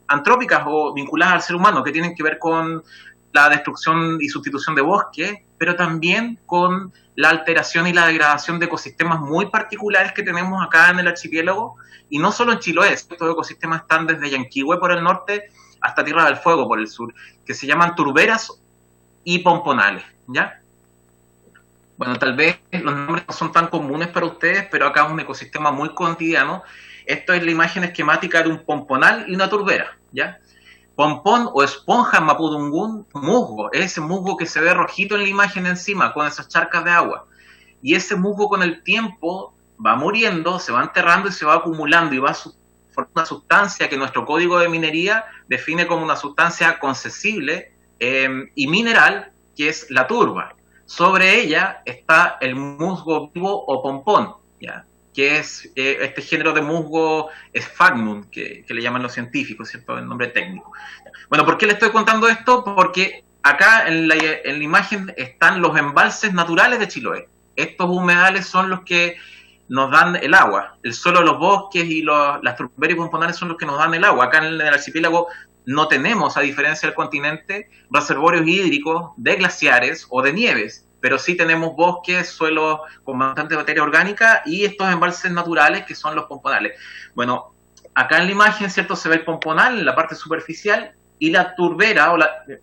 antrópicas o vinculadas al ser humano que tienen que ver con la destrucción y sustitución de bosques, pero también con la alteración y la degradación de ecosistemas muy particulares que tenemos acá en el archipiélago, y no solo en Chiloé. Estos ecosistemas están desde Yanquihue por el norte hasta Tierra del Fuego por el sur, que se llaman turberas y pomponales, ¿ya? Bueno, tal vez los nombres no son tan comunes para ustedes, pero acá es un ecosistema muy cotidiano. Esto es la imagen esquemática de un pomponal y una turbera, ¿ya? Pompón o esponja en mapudungún, musgo, ese musgo que se ve rojito en la imagen encima, con esas charcas de agua. Y ese musgo con el tiempo va muriendo, se va enterrando y se va acumulando y va formando una sustancia que nuestro código de minería define como una sustancia concesible y mineral, que es la turba. Sobre ella está el musgo vivo o pompón, ¿ya? Que es este género de musgo Sphagnum, que le llaman los científicos, ¿cierto? El nombre técnico. Bueno, ¿por qué le estoy contando esto? Porque acá en la imagen están los embalses naturales de Chiloé. Estos humedales son los que nos dan el agua. El suelo de los bosques y las turberas y pomponales son los que nos dan el agua. Acá en el archipiélago no tenemos, a diferencia del continente, reservorios hídricos de glaciares o de nieves, pero sí tenemos bosques, suelos con bastante materia orgánica y estos embalses naturales que son los pomponales. Bueno, acá en la imagen, ¿cierto? Se ve el pomponal en la parte superficial y la turbera,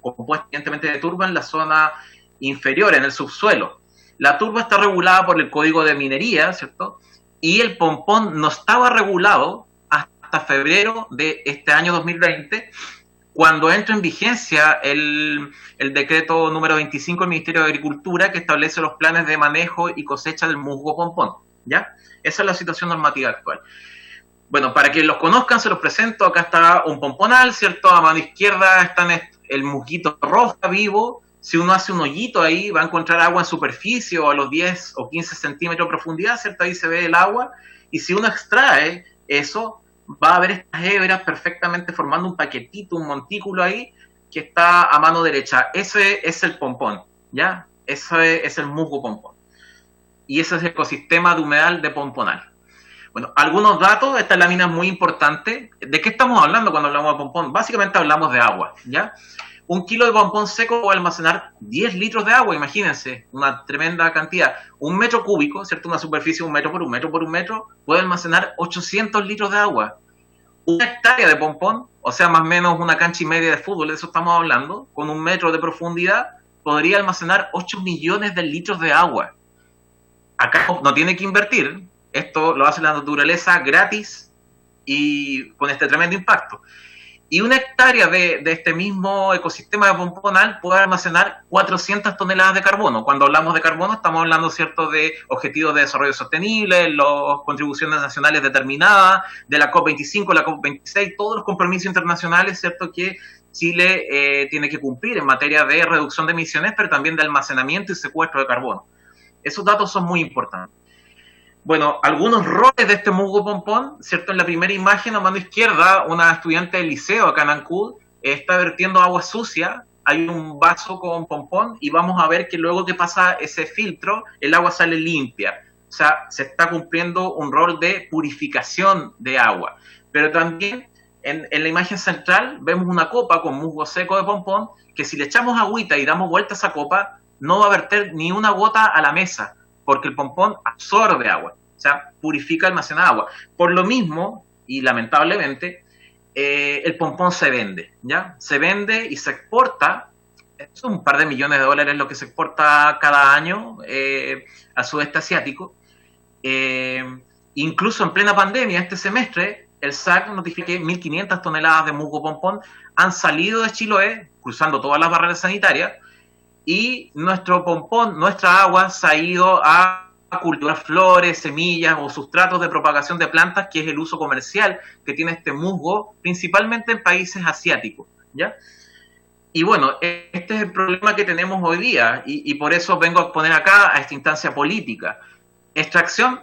compuesta evidentemente de turba, en la zona inferior, en el subsuelo. La turba está regulada por el Código de Minería, ¿cierto? Y el pompón no estaba regulado hasta febrero de este año 2020, cuando entra en vigencia el decreto número 25 del Ministerio de Agricultura, que establece los planes de manejo y cosecha del musgo pompón, ¿ya? Esa es la situación normativa actual. Bueno, para que los conozcan, se los presento. Acá está un pomponal, ¿cierto? A mano izquierda está el musguito roja vivo. Si uno hace un hoyito ahí, va a encontrar agua en superficie o a los 10 o 15 centímetros de profundidad, ¿cierto? Ahí se ve el agua. Y si uno extrae eso, va a ver estas hebras perfectamente formando un paquetito, un montículo ahí, que está a mano derecha. Ese es el pompón, ¿ya? Ese es el musgo pompón. Y ese es el ecosistema de humedal de pomponal. Bueno, algunos datos, esta lámina es muy importante. ¿De qué estamos hablando cuando hablamos de pompón? Básicamente hablamos de agua, ¿ya? 1 kilo de pompón seco puede almacenar 10 litros de agua, imagínense, una tremenda cantidad. 1 metro cúbico, ¿cierto? Una superficie 1 metro por 1 metro por 1 metro, puede almacenar 800 litros de agua. 1 hectárea de pompón, o sea, más o menos una cancha y media de fútbol, de eso estamos hablando, con 1 metro de profundidad, podría almacenar 8 millones de litros de agua. Acá no tiene que invertir, esto lo hace la naturaleza gratis y con este tremendo impacto. Y 1 hectárea de este mismo ecosistema de pomponal puede almacenar 400 toneladas de carbono. Cuando hablamos de carbono estamos hablando, ¿cierto?, de objetivos de desarrollo sostenible, las contribuciones nacionales determinadas, de la COP25, la COP26, todos los compromisos internacionales, ¿cierto?, que Chile tiene que cumplir en materia de reducción de emisiones, pero también de almacenamiento y secuestro de carbono. Esos datos son muy importantes. Bueno, algunos roles de este musgo pompón, ¿cierto? En la primera imagen, a mano izquierda, una estudiante del liceo acá en Ancud está vertiendo agua sucia hay un vaso con pompón y vamos a ver que luego que pasa ese filtro, el agua sale limpia. O sea, se está cumpliendo un rol de purificación de agua. Pero también en la imagen central vemos una copa con musgo seco de pompón que si le echamos agüita y damos vuelta a esa copa, no va a verter ni una gota a la mesa, porque el pompón absorbe agua, o sea, purifica almacenada agua. Por lo mismo, y lamentablemente, el pompón se vende, ¿ya? Se vende y se exporta, es un par de millones de dólares lo que se exporta cada año al sudeste asiático. Incluso en plena pandemia, este semestre, el SAC notifica que 1.500 toneladas de musgo pompón han salido de Chiloé, cruzando todas las barreras sanitarias, y nuestro pompón, nuestra agua, se ha ido a cultivar flores, semillas o sustratos de propagación de plantas, que es el uso comercial que tiene este musgo, principalmente en países asiáticos, ¿ya? Y bueno, este es el problema que tenemos hoy día, y por eso vengo a poner acá a esta instancia política. Extracción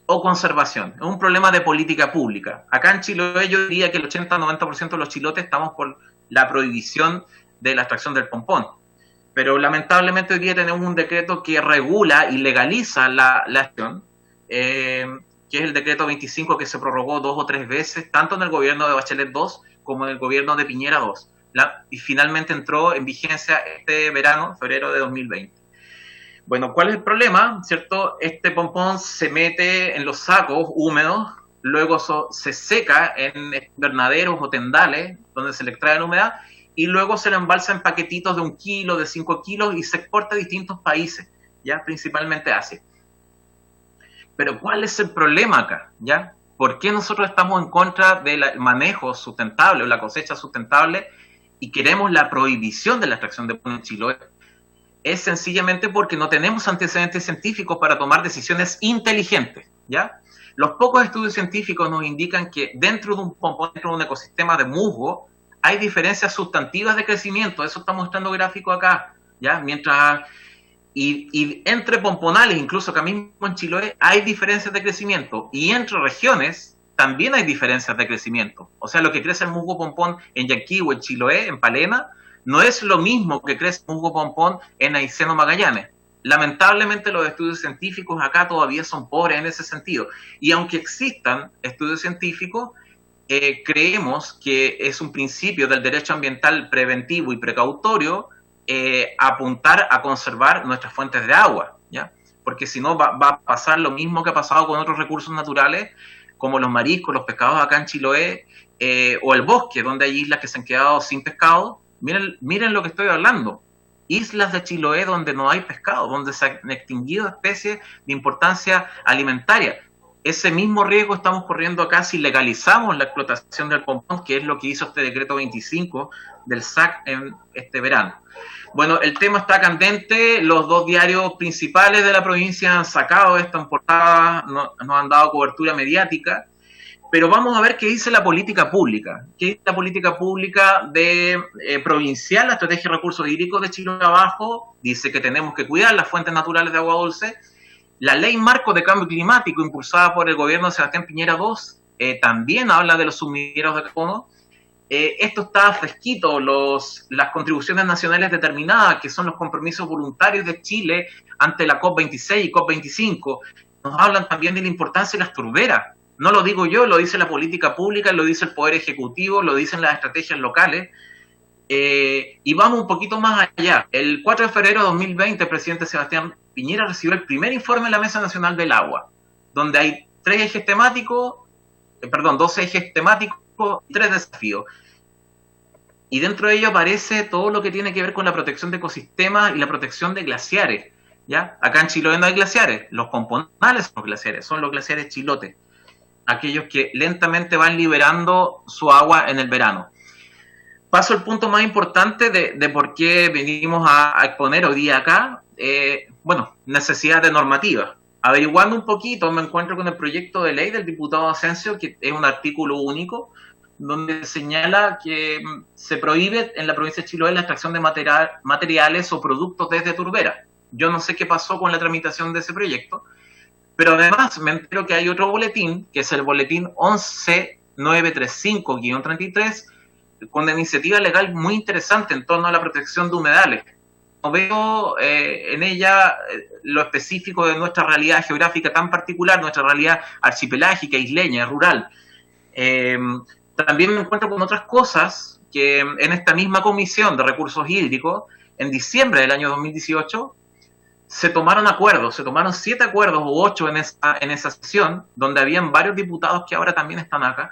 o conservación, es un problema de política pública. Acá en Chiloé yo diría que el 80-90% de los chilotes estamos por la prohibición de la extracción del pompón. Pero lamentablemente hoy día tenemos un decreto que regula y legaliza la acción, que es el decreto 25 que se prorrogó 2 o 3 veces, tanto en el gobierno de Bachelet 2 como en el gobierno de Piñera 2. Y finalmente entró en vigencia este verano, febrero de 2020. Bueno, ¿cuál es el problema? ¿Cierto? Este pompón se mete en los sacos húmedos, luego se seca en invernaderos o tendales donde se le extrae la humedad, y luego se le embalsa en paquetitos de 1 kilo, de 5 kilos y se exporta a distintos países, ya principalmente Asia. Pero ¿cuál es el problema acá? ¿Ya? ¿Por qué nosotros estamos en contra del manejo sustentable o la cosecha sustentable y queremos la prohibición de la extracción de pompón en Chiloé? Es sencillamente porque no tenemos antecedentes científicos para tomar decisiones inteligentes, ¿ya? Los pocos estudios científicos nos indican que dentro de un pompón, dentro de un ecosistema de musgo, hay diferencias sustantivas de crecimiento. Eso está mostrando gráfico acá, ¿ya? Mientras, y entre pomponales, incluso acá mismo en Chiloé, hay diferencias de crecimiento. Y entre regiones también hay diferencias de crecimiento. O sea, lo que crece el musgo pompón en Yanquihue, en Chiloé, en Palena, no es lo mismo que crece el musgo pompón en Aysén o Magallanes. Lamentablemente los estudios científicos acá todavía son pobres en ese sentido. Y aunque existan estudios científicos, creemos que es un principio del derecho ambiental preventivo y precautorio apuntar a conservar nuestras fuentes de agua, ¿ya? Porque si no va a pasar lo mismo que ha pasado con otros recursos naturales, como los mariscos, los pescados acá en Chiloé, o el bosque, donde hay islas que se han quedado sin pescado. Miren lo que estoy hablando. Islas de Chiloé donde no hay pescado, donde se han extinguido especies de importancia alimentaria. Ese mismo riesgo estamos corriendo acá si legalizamos la explotación del pompón, que es lo que hizo este decreto 25 del SAC en este verano. Bueno, el tema está candente, los 2 diarios principales de la provincia han sacado esta en portada, nos han dado cobertura mediática, pero vamos a ver qué dice la política pública. ¿Qué dice la política pública de provincial, la estrategia de recursos hídricos de Chiloé Abajo? Dice que tenemos que cuidar las fuentes naturales de agua dulce. La ley marco de cambio climático impulsada por el gobierno de Sebastián Piñera II también habla de los sumideros de carbono. Esto está fresquito, las contribuciones nacionales determinadas, que son los compromisos voluntarios de Chile ante la COP26 y COP25, nos hablan también de la importancia de las turberas. No lo digo yo, lo dice la política pública, lo dice el Poder Ejecutivo, lo dicen las estrategias locales. Y vamos un poquito más allá. El 4 de febrero de 2020, el presidente Sebastián Piñera recibió el primer informe de la Mesa Nacional del Agua, donde hay 12 ejes temáticos y 3 desafíos. Y dentro de ello aparece todo lo que tiene que ver con la protección de ecosistemas y la protección de glaciares, ¿ya? Acá en Chiloé no hay glaciares, los pomponales son los glaciares, son los glaciares chilotes, aquellos que lentamente van liberando su agua en el verano. Paso al punto más importante de por qué venimos a exponer hoy día acá. Necesidad de normativa. Averiguando un poquito, me encuentro con el proyecto de ley del diputado Asensio, que es un artículo único, donde señala que se prohíbe en la provincia de Chiloé la extracción de materiales o productos desde turbera. Yo no sé qué pasó con la tramitación de ese proyecto, pero además me entero que hay otro boletín, que es el boletín 11935-33, con una iniciativa legal muy interesante en torno a la protección de humedales. No veo en ella lo específico de nuestra realidad geográfica tan particular, nuestra realidad archipelágica, isleña, rural. También me encuentro con otras cosas que en esta misma comisión de recursos hídricos, en diciembre del año 2018, se tomaron 7 acuerdos u 8 en esa sesión, donde habían varios diputados que ahora también están acá.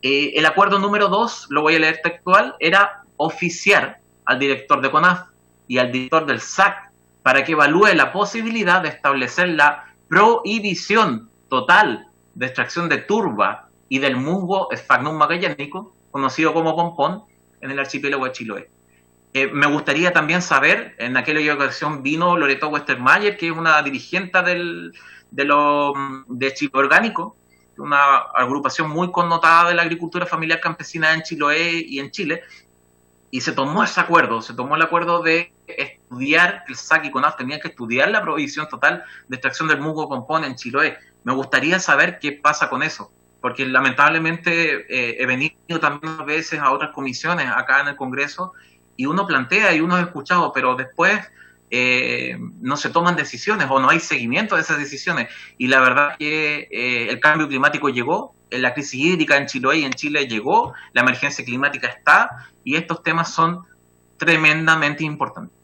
El acuerdo número 2, lo voy a leer textual, era oficiar al director de CONAF y al director del SAC para que evalúe la posibilidad de establecer la prohibición total de extracción de turba y del musgo Sphagnum magallánico, conocido como pompón, en el archipiélago de Chiloé. Me gustaría también saber, en aquella ocasión vino Loreto Westermayer, que es una dirigente de Chiloé Orgánico, una agrupación muy connotada de la agricultura familiar campesina en Chiloé y en Chile, y se tomó el acuerdo de estudiar, el SAC y CONAF tenían que estudiar la prohibición total de extracción del musgo pompón en Chiloé. Me gustaría saber qué pasa con eso, porque lamentablemente he venido también a veces a otras comisiones acá en el Congreso, y uno plantea y uno ha escuchado, pero después no se toman decisiones o no hay seguimiento de esas decisiones. Y la verdad que el cambio climático llegó, la crisis hídrica en Chiloé y en Chile llegó, la emergencia climática está, y estos temas son tremendamente importantes.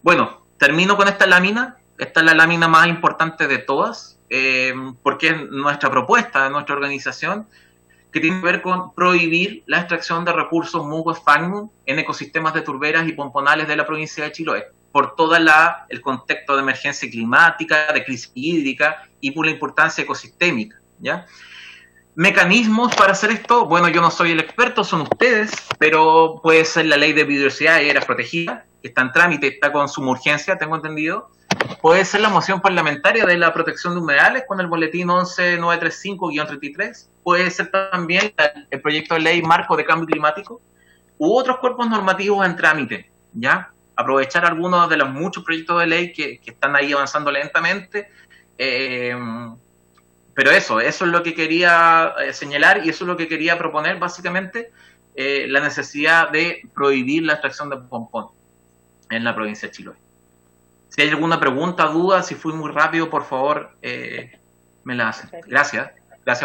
Bueno, termino con esta lámina. Esta es la lámina más importante de todas, porque es nuestra propuesta de nuestra organización, que tiene que ver con prohibir la extracción de recursos musgo Sphagnum en ecosistemas de turberas y pomponales de la provincia de Chiloé, por todo el contexto de emergencia climática, de crisis hídrica y por la importancia ecosistémica, ¿ya? Mecanismos para hacer esto, bueno, yo no soy el experto, son ustedes, pero puede ser la ley de biodiversidad y áreas protegidas, que está en trámite, está con suma urgencia, tengo entendido. Puede ser la moción parlamentaria de la protección de humedales con el boletín 11935-33. Puede ser también el proyecto de ley marco de cambio climático u otros cuerpos normativos en trámite, ¿ya? Aprovechar algunos de los muchos proyectos de ley que están ahí avanzando lentamente. Pero eso es lo que quería señalar y eso es lo que quería proponer básicamente, la necesidad de prohibir la extracción de pompón en la provincia de Chiloé. Si hay alguna pregunta, duda, si fui muy rápido, por favor, me la hacen. Gracias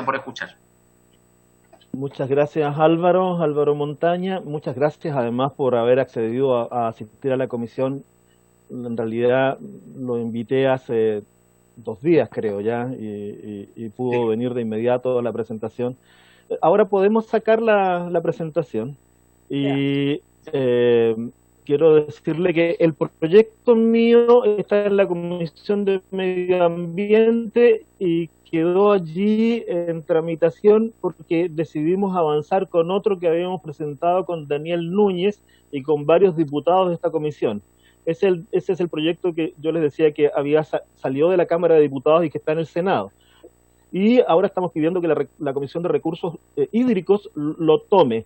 por escuchar. Muchas gracias, Álvaro Montaña. Muchas gracias además por haber accedido a asistir a la comisión. En realidad lo invité hace 2 días, creo ya, y pudo venir de inmediato a la presentación. Ahora podemos sacar la presentación y quiero decirle que el proyecto mío está en la Comisión de Medio Ambiente y quedó allí en tramitación porque decidimos avanzar con otro que habíamos presentado con Daniel Núñez y con varios diputados de esta comisión. Ese es el proyecto que yo les decía que había salido de la Cámara de Diputados y que está en el Senado. Y ahora estamos pidiendo que la Comisión de Recursos Hídricos lo tome.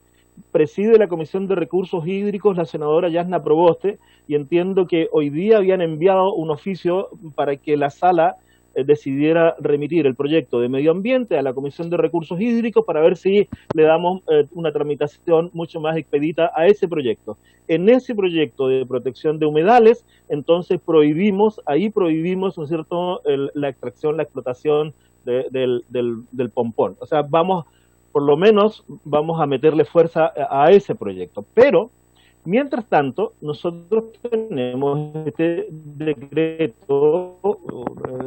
Preside la Comisión de Recursos Hídricos la senadora Yasna Proboste, y entiendo que hoy día habían enviado un oficio para que la sala decidiera remitir el proyecto de Medio Ambiente a la Comisión de Recursos Hídricos para ver si le damos una tramitación mucho más expedita a ese proyecto. En ese proyecto de protección de humedales, entonces prohibimos, ¿no es cierto?, la extracción, la explotación del pompón. O sea, por lo menos vamos a meterle fuerza a ese proyecto. Pero, mientras tanto, nosotros tenemos este decreto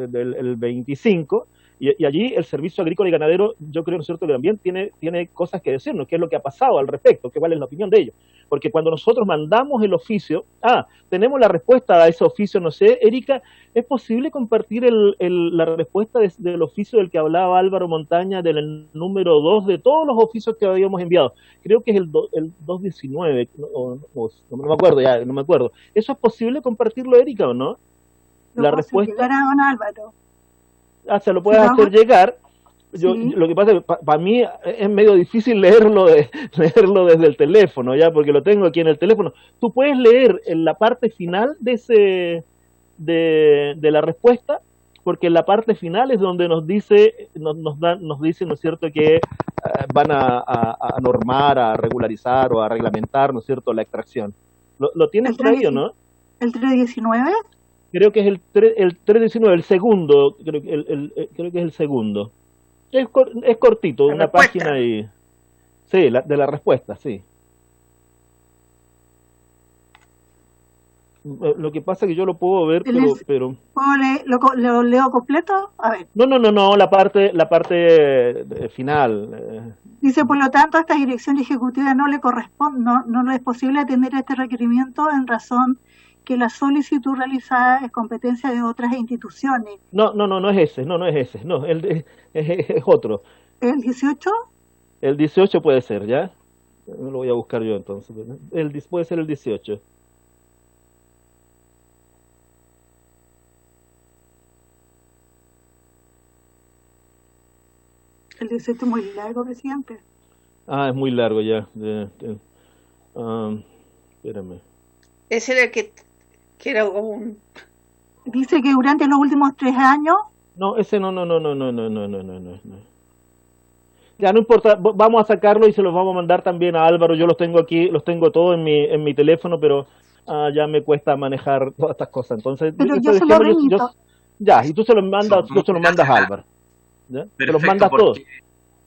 del 25, y allí el Servicio Agrícola y Ganadero, yo creo, ¿no es cierto?, que también tiene cosas que decirnos, qué es lo que ha pasado al respecto, cuál es la opinión de ellos. Porque cuando nosotros mandamos el oficio, tenemos la respuesta a ese oficio, no sé, Erika, ¿es posible compartir la respuesta del oficio del que hablaba Álvaro Montaña, del número 2 de todos los oficios que habíamos enviado? Creo que es el 219, no me acuerdo ya, no me acuerdo. ¿Eso es posible compartirlo, Erika, o no? La respuesta. Llegar a don Álvaro. Se lo puedes hacer llegar. Sí. Lo que pasa es que para mí es medio difícil leerlo desde el teléfono, ya, porque lo tengo aquí en el teléfono. Tú puedes leer en la parte final de la respuesta, porque en la parte final es donde nos dice, ¿no es cierto?, que van a normar, a regularizar o a reglamentar, ¿no es cierto?, la extracción. ¿Lo tienen por ahí o no? ¿El 319? Creo que es el 319, el segundo, creo que es el segundo. Es cortito, La una respuesta. página y... Sí, de la respuesta, sí. Lo que pasa es que yo lo puedo ver, pero... ¿Lo leo completo? A ver. No, la parte final. Dice, por lo tanto, a esta dirección ejecutiva no le corresponde, no es posible atender a este requerimiento en razón que la solicitud realizada es competencia de otras instituciones. No es ese, no es ese, no, es otro. ¿El 18? El 18 puede ser, ¿ya? Lo voy a buscar yo entonces. Puede ser el 18. El 18 es muy largo, presidente. Es muy largo ya. Espérame. Ese era el que era como un... Dice que durante los últimos 3 años... No, ese no. Ya no importa, vamos a sacarlo y se los vamos a mandar también a Álvaro. Yo los tengo aquí, los tengo todos en mi teléfono, pero ya me cuesta manejar todas estas cosas. Entonces, pero yo se lo remito. Ya, y tú se los mandas a Álvaro. ¿Ya? Te los mandas todos.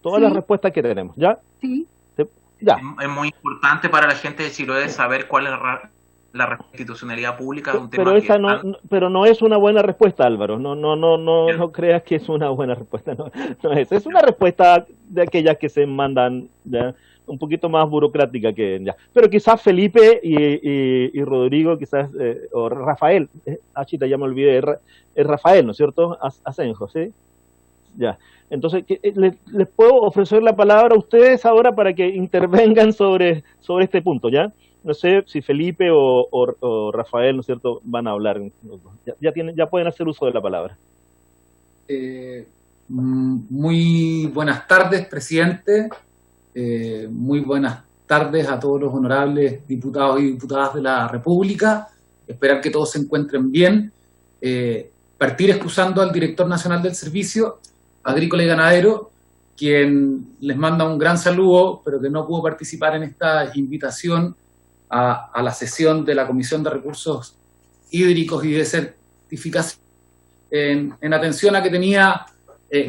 Todas las respuestas que tenemos, ¿ya? Sí. Ya. Es muy importante para la gente de Chiloé saber cuál es la restitucionalidad pública de un tema. Pero no es una buena respuesta, Álvaro. No creas que es una buena respuesta. No es una respuesta de aquellas que se mandan, ¿ya? Un poquito más burocrática que ya. Pero quizás Felipe y Rodrigo, quizás, o Rafael, Chita, ya me olvidé, es Rafael, ¿no es cierto? Asenjo, ¿sí? Ya. Entonces, les puedo ofrecer la palabra a ustedes ahora para que intervengan sobre este punto, ¿ya? No sé si Felipe o Rafael, ¿no es cierto?, van a hablar. Ya pueden hacer uso de la palabra. Muy buenas tardes, presidente. Muy buenas tardes a todos los honorables diputados y diputadas de la República. Esperar que todos se encuentren bien. Partir excusando al director nacional del Servicio Agrícola y Ganadero, quien les manda un gran saludo, pero que no pudo participar en esta invitación a la sesión de la Comisión de Recursos Hídricos y de Certificación, en atención a que tenía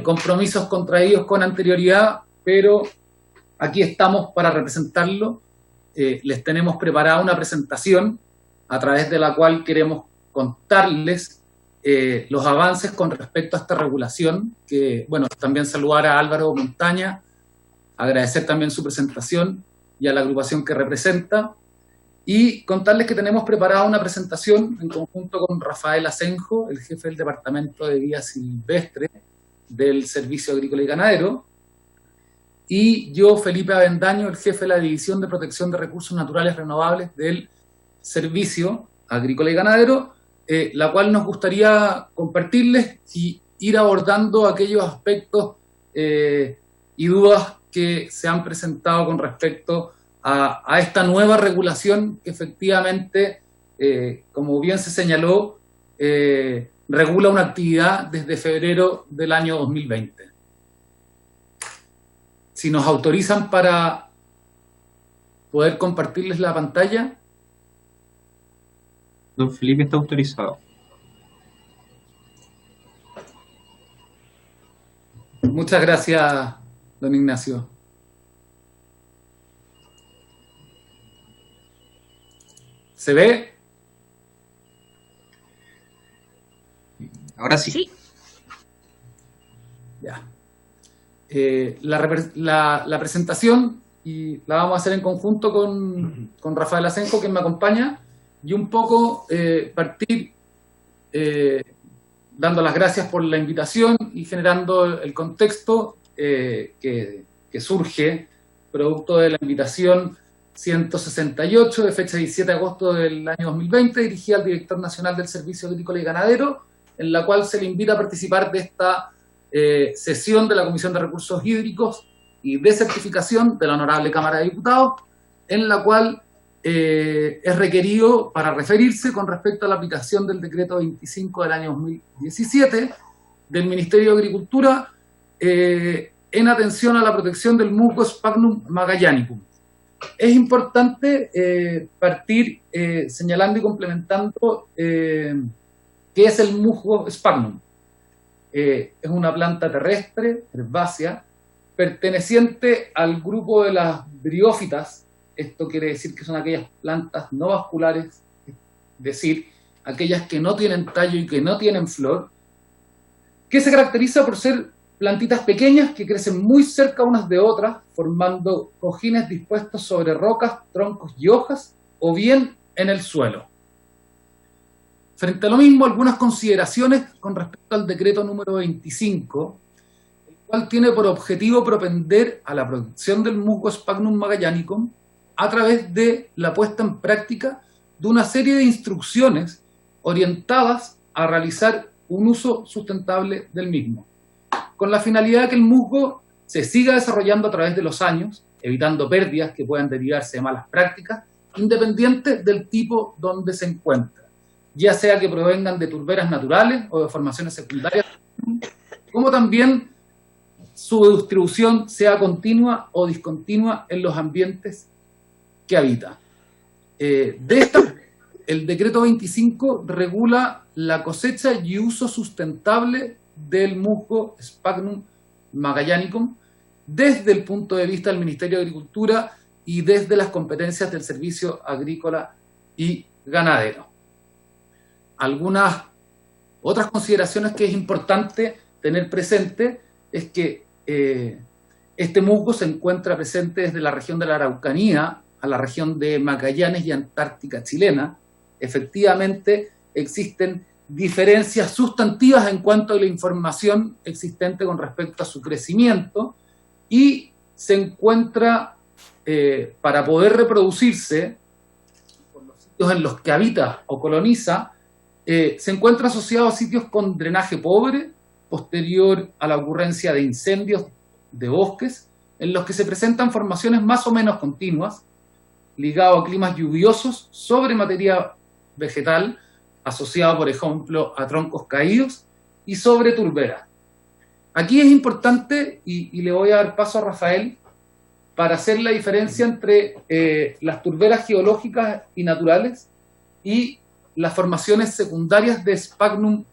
compromisos contraídos con anterioridad, pero aquí estamos para representarlo. Les tenemos preparada una presentación a través de la cual queremos contarles los avances con respecto a esta regulación, que, bueno, también saludar a Álvaro Montaña, agradecer también su presentación y a la agrupación que representa, y contarles que tenemos preparada una presentación en conjunto con Rafael Asenjo, el jefe del Departamento de Vida Silvestre del Servicio Agrícola y Ganadero, y yo, Felipe Avendaño, el jefe de la División de Protección de Recursos Naturales Renovables del Servicio Agrícola y Ganadero, la cual nos gustaría compartirles y ir abordando aquellos aspectos y dudas que se han presentado con respecto a esta nueva regulación que efectivamente, como bien se señaló, regula una actividad desde febrero del año 2020. Si nos autorizan para poder compartirles la pantalla. Don Felipe está autorizado. Muchas gracias, don Ignacio. ¿Se ve? Ahora sí. Sí. Ya. La presentación, y la vamos a hacer en conjunto con Rafael Asenjo, quien me acompaña, y un poco partir dando las gracias por la invitación y generando el contexto que surge producto de la invitación 168 de fecha 17 de agosto del año 2020, dirigida al director nacional del Servicio Agrícola y Ganadero, en la cual se le invita a participar de esta sesión de la Comisión de Recursos Hídricos y de Certificación de la Honorable Cámara de Diputados, en la cual es requerido para referirse con respecto a la aplicación del decreto 25 del año 2017 del Ministerio de Agricultura, en atención a la protección del musgo Sphagnum magellanicum. Es importante partir señalando y complementando qué es el musgo Sphagnum. Es una planta terrestre, herbácea, perteneciente al grupo de las briófitas. Esto quiere decir que son aquellas plantas no vasculares, es decir, aquellas que no tienen tallo y que no tienen flor, que se caracteriza por ser plantitas pequeñas que crecen muy cerca unas de otras, formando cojines dispuestos sobre rocas, troncos y hojas, o bien en el suelo. Frente a lo mismo, algunas consideraciones con respecto al decreto número 25, el cual tiene por objetivo propender a la producción del musgo Sphagnum magellanicum a través de la puesta en práctica de una serie de instrucciones orientadas a realizar un uso sustentable del mismo, con la finalidad de que el musgo se siga desarrollando a través de los años, evitando pérdidas que puedan derivarse de malas prácticas, independiente del tipo donde se encuentra, ya sea que provengan de turberas naturales o de formaciones secundarias, como también su distribución sea continua o discontinua en los ambientes que habita. El decreto 25 regula la cosecha y uso sustentable del musgo Sphagnum magellanicum desde el punto de vista del Ministerio de Agricultura y desde las competencias del Servicio Agrícola y Ganadero. Algunas otras consideraciones que es importante tener presente es que este musgo se encuentra presente desde la región de la Araucanía a la región de Magallanes y Antártica chilena. Efectivamente, existen diferencias sustantivas en cuanto a la información existente con respecto a su crecimiento y se encuentra, para poder reproducirse, por los sitios en los que habita o coloniza, se encuentra asociado a sitios con drenaje pobre, posterior a la ocurrencia de incendios de bosques, en los que se presentan formaciones más o menos continuas, ligado a climas lluviosos sobre materia vegetal, asociado, por ejemplo, a troncos caídos y sobre turberas. Aquí es importante, y le voy a dar paso a Rafael, para hacer la diferencia entre las turberas geológicas y naturales y las formaciones secundarias de Sphagnum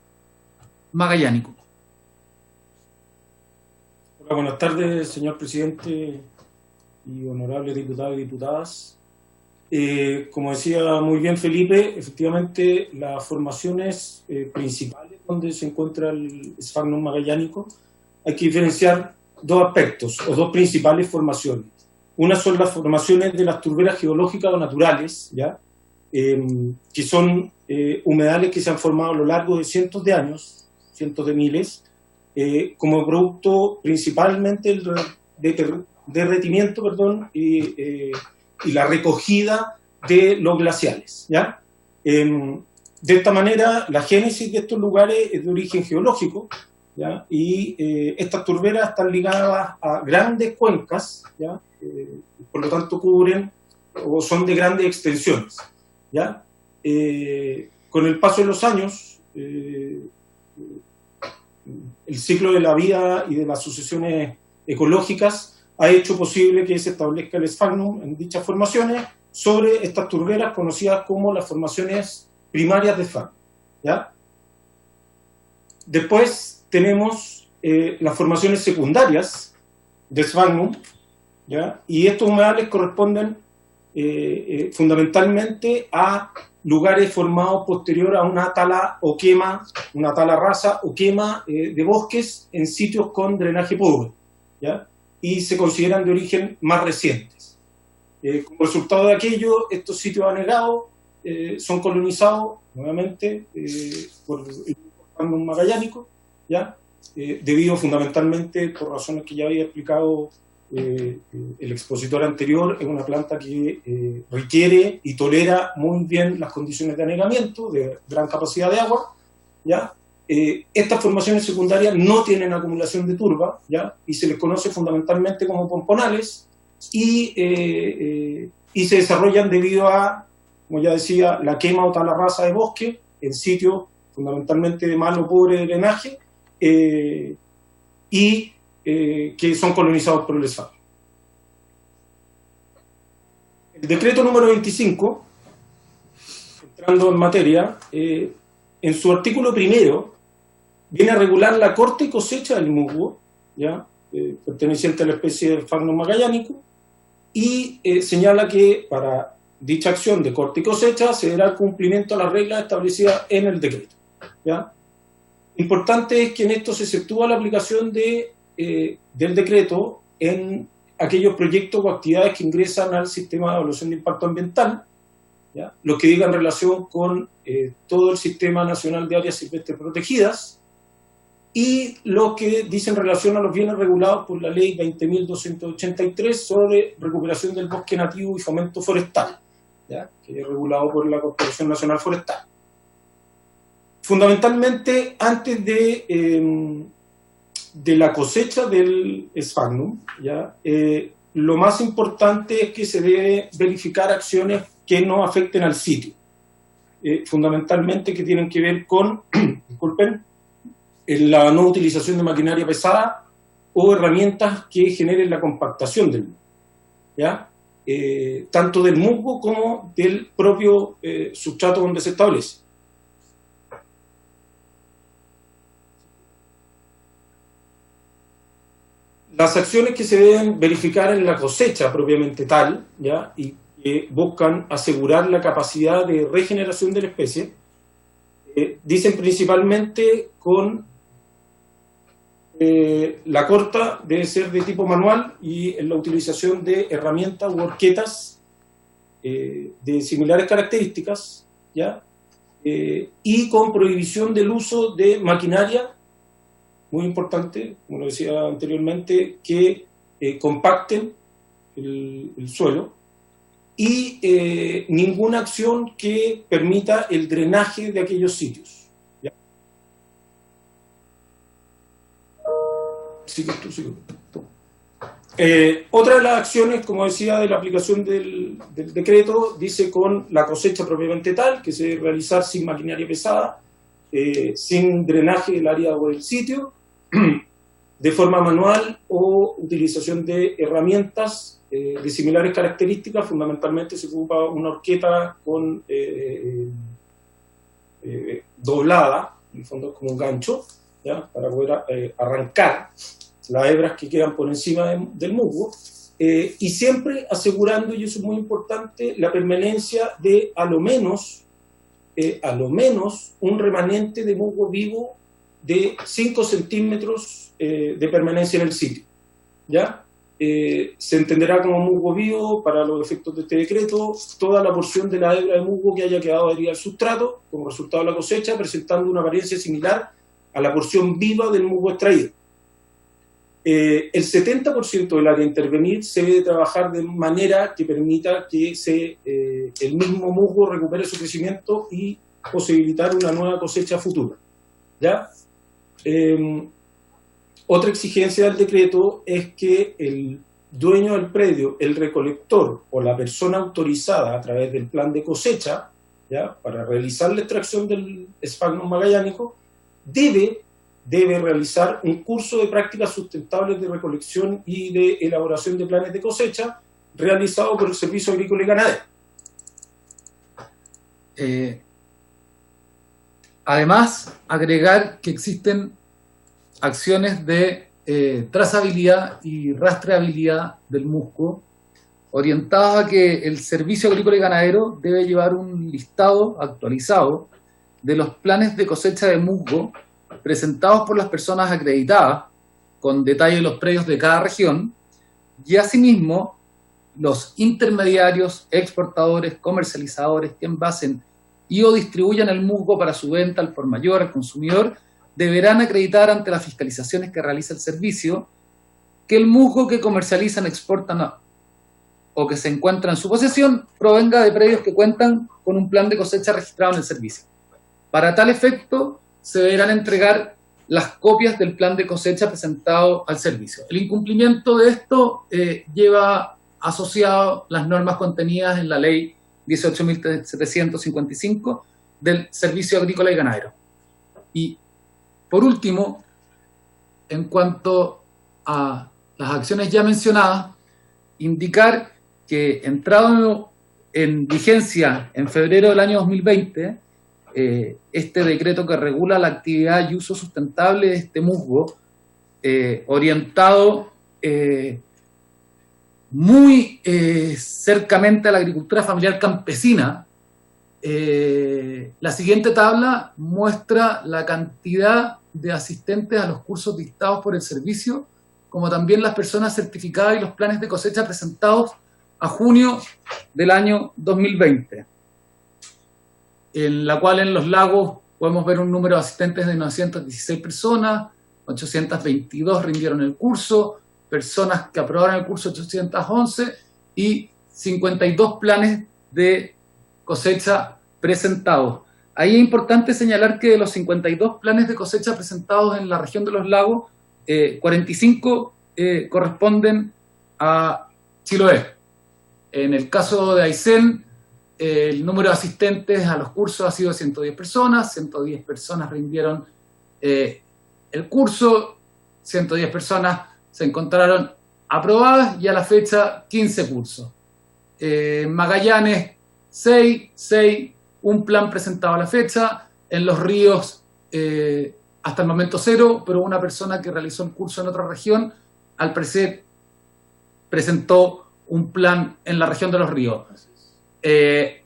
magellanicum. Hola, buenas tardes, señor presidente y honorables diputados y diputadas. Como decía muy bien Felipe, efectivamente las formaciones principales donde se encuentra el Sphagnum magellanicum, hay que diferenciar dos aspectos o dos principales formaciones. Una son las formaciones de las turberas geológicas o naturales, ¿ya? Que son humedales que se han formado a lo largo de cientos de años, cientos de miles, como producto principalmente del derretimiento, y la recogida de los glaciales, ¿ya? De esta manera, la génesis de estos lugares es de origen geológico, ¿ya? Y estas turberas están ligadas a grandes cuencas, ¿ya? Por lo tanto cubren o son de grandes extensiones, ¿ya? Con el paso de los años, el ciclo de la vida y de las sucesiones ecológicas ha hecho posible que se establezca el Sphagnum en dichas formaciones sobre estas turberas conocidas como las formaciones primarias de Sphagnum, ¿ya? Después tenemos las formaciones secundarias de Sphagnum, ¿ya? Y estos humedales corresponden fundamentalmente a lugares formados posterior a una tala o quema, una tala rasa o quema de bosques en sitios con drenaje pobre, ¿ya? Y se consideran de origen más recientes. Como resultado de aquello, estos sitios anegados son colonizados nuevamente por el Sphagnum magellanicum, ¿ya? Debido fundamentalmente, por razones que ya había explicado el expositor anterior, es una planta que requiere y tolera muy bien las condiciones de anegamiento, de gran capacidad de agua, ¿ya? Estas formaciones secundarias no tienen acumulación de turba, ¿ya? Y se les conoce fundamentalmente como pomponales y se desarrollan debido a, como ya decía, la quema o tala rasa de bosque en sitios fundamentalmente de malo o pobre drenaje y que son colonizados por el esfagno. El decreto número 25, entrando en materia, en su artículo primero, viene a regular la corte y cosecha del musgo, ¿ya? Perteneciente a la especie del Sphagnum magallánico, y señala que para dicha acción de corte y cosecha se dará cumplimiento a las reglas establecidas en el decreto, ¿ya? Importante es que en esto se exceptúa la aplicación del decreto en aquellos proyectos o actividades que ingresan al sistema de evaluación de impacto ambiental, ¿ya? Los que digan relación con todo el Sistema Nacional de Áreas Silvestres Protegidas, y los que dicen relación a los bienes regulados por la Ley 20.283 sobre recuperación del bosque nativo y fomento forestal, ¿ya? Que es regulado por la Corporación Nacional Forestal. Fundamentalmente, antes de la cosecha del sphagnum, ¿ya? Lo más importante es que se debe verificar acciones que no afecten al sitio, fundamentalmente que tienen que ver con, disculpen, la no utilización de maquinaria pesada o herramientas que generen la compactación del musgo, ¿ya? Tanto del musgo como del propio sustrato donde se establece. Las acciones que se deben verificar en la cosecha propiamente tal, ¿ya? Y que buscan asegurar la capacidad de regeneración de la especie, dicen principalmente con la corta debe ser de tipo manual y en la utilización de herramientas u horquetas de similares características, ¿ya? Y con prohibición del uso de maquinaria, muy importante, como lo decía anteriormente, que compacten el suelo, y ninguna acción que permita el drenaje de aquellos sitios. Otra de las acciones, como decía, de la aplicación del decreto, dice con la cosecha propiamente tal, que se debe realizar sin maquinaria pesada, sin drenaje del área o del sitio, de forma manual o utilización de herramientas de similares características. Fundamentalmente se ocupa una horqueta con doblada, en el fondo como un gancho, ¿ya? Para poder arrancar las hebras que quedan por encima del musgo, y siempre asegurando, y eso es muy importante, la permanencia de a lo menos un remanente de musgo vivo de 5 centímetros de permanencia en el sitio, ¿ya? Se entenderá como musgo vivo, para los efectos de este decreto, toda la porción de la hebra de musgo que haya quedado adherida al sustrato como resultado de la cosecha, presentando una apariencia similar a la porción viva del musgo extraído. El 70% del área a intervenir se debe trabajar de manera que permita que el mismo musgo recupere su crecimiento y posibilitar una nueva cosecha futura, ¿ya? Otra exigencia del decreto es que el dueño del predio, el recolector o la persona autorizada a través del plan de cosecha, ¿ya? Para realizar la extracción del Sphagnum magallánico, debe realizar un curso de prácticas sustentables de recolección y de elaboración de planes de cosecha realizado por el Servicio Agrícola y Ganadero. Además, agregar que existen acciones de trazabilidad y rastreabilidad del musgo, orientadas a que el Servicio Agrícola y Ganadero debe llevar un listado actualizado de los planes de cosecha de musgo presentados por las personas acreditadas, con detalle de los predios de cada región, y asimismo los intermediarios, exportadores, comercializadores que envasen y o distribuyan el musgo para su venta al por mayor, al consumidor, deberán acreditar ante las fiscalizaciones que realiza el servicio que el musgo que comercializan, exportan o que se encuentra en su posesión provenga de predios que cuentan con un plan de cosecha registrado en el servicio. Para tal efecto, se deberán entregar las copias del plan de cosecha presentado al servicio. El incumplimiento de esto lleva asociado las normas contenidas en la ley 18.755 del Servicio Agrícola y Ganadero. Y, por último, en cuanto a las acciones ya mencionadas, indicar que entrado en vigencia en febrero del año 2020, este decreto que regula la actividad y uso sustentable de este musgo, orientado muy cercamente a la agricultura familiar campesina. La siguiente tabla muestra la cantidad de asistentes a los cursos dictados por el servicio, como también las personas certificadas y los planes de cosecha presentados a junio del año 2020, en la cual en los lagos podemos ver un número de asistentes de 916 personas, 822 rindieron el curso, personas que aprobaron el curso 811 y 52 planes de cosecha presentados. Ahí es importante señalar que de los 52 planes de cosecha presentados en la región de los lagos, 45 corresponden a Chiloé. En el caso de Aysén, el número de asistentes a los cursos ha sido 110 personas, 110 personas rindieron el curso, 110 personas se encontraron aprobadas y a la fecha 15 cursos. Magallanes, 6, un plan presentado a la fecha. En Los Ríos, hasta el momento 0, pero una persona que realizó el curso en otra región, al parecer presentó un plan en la región de Los Ríos.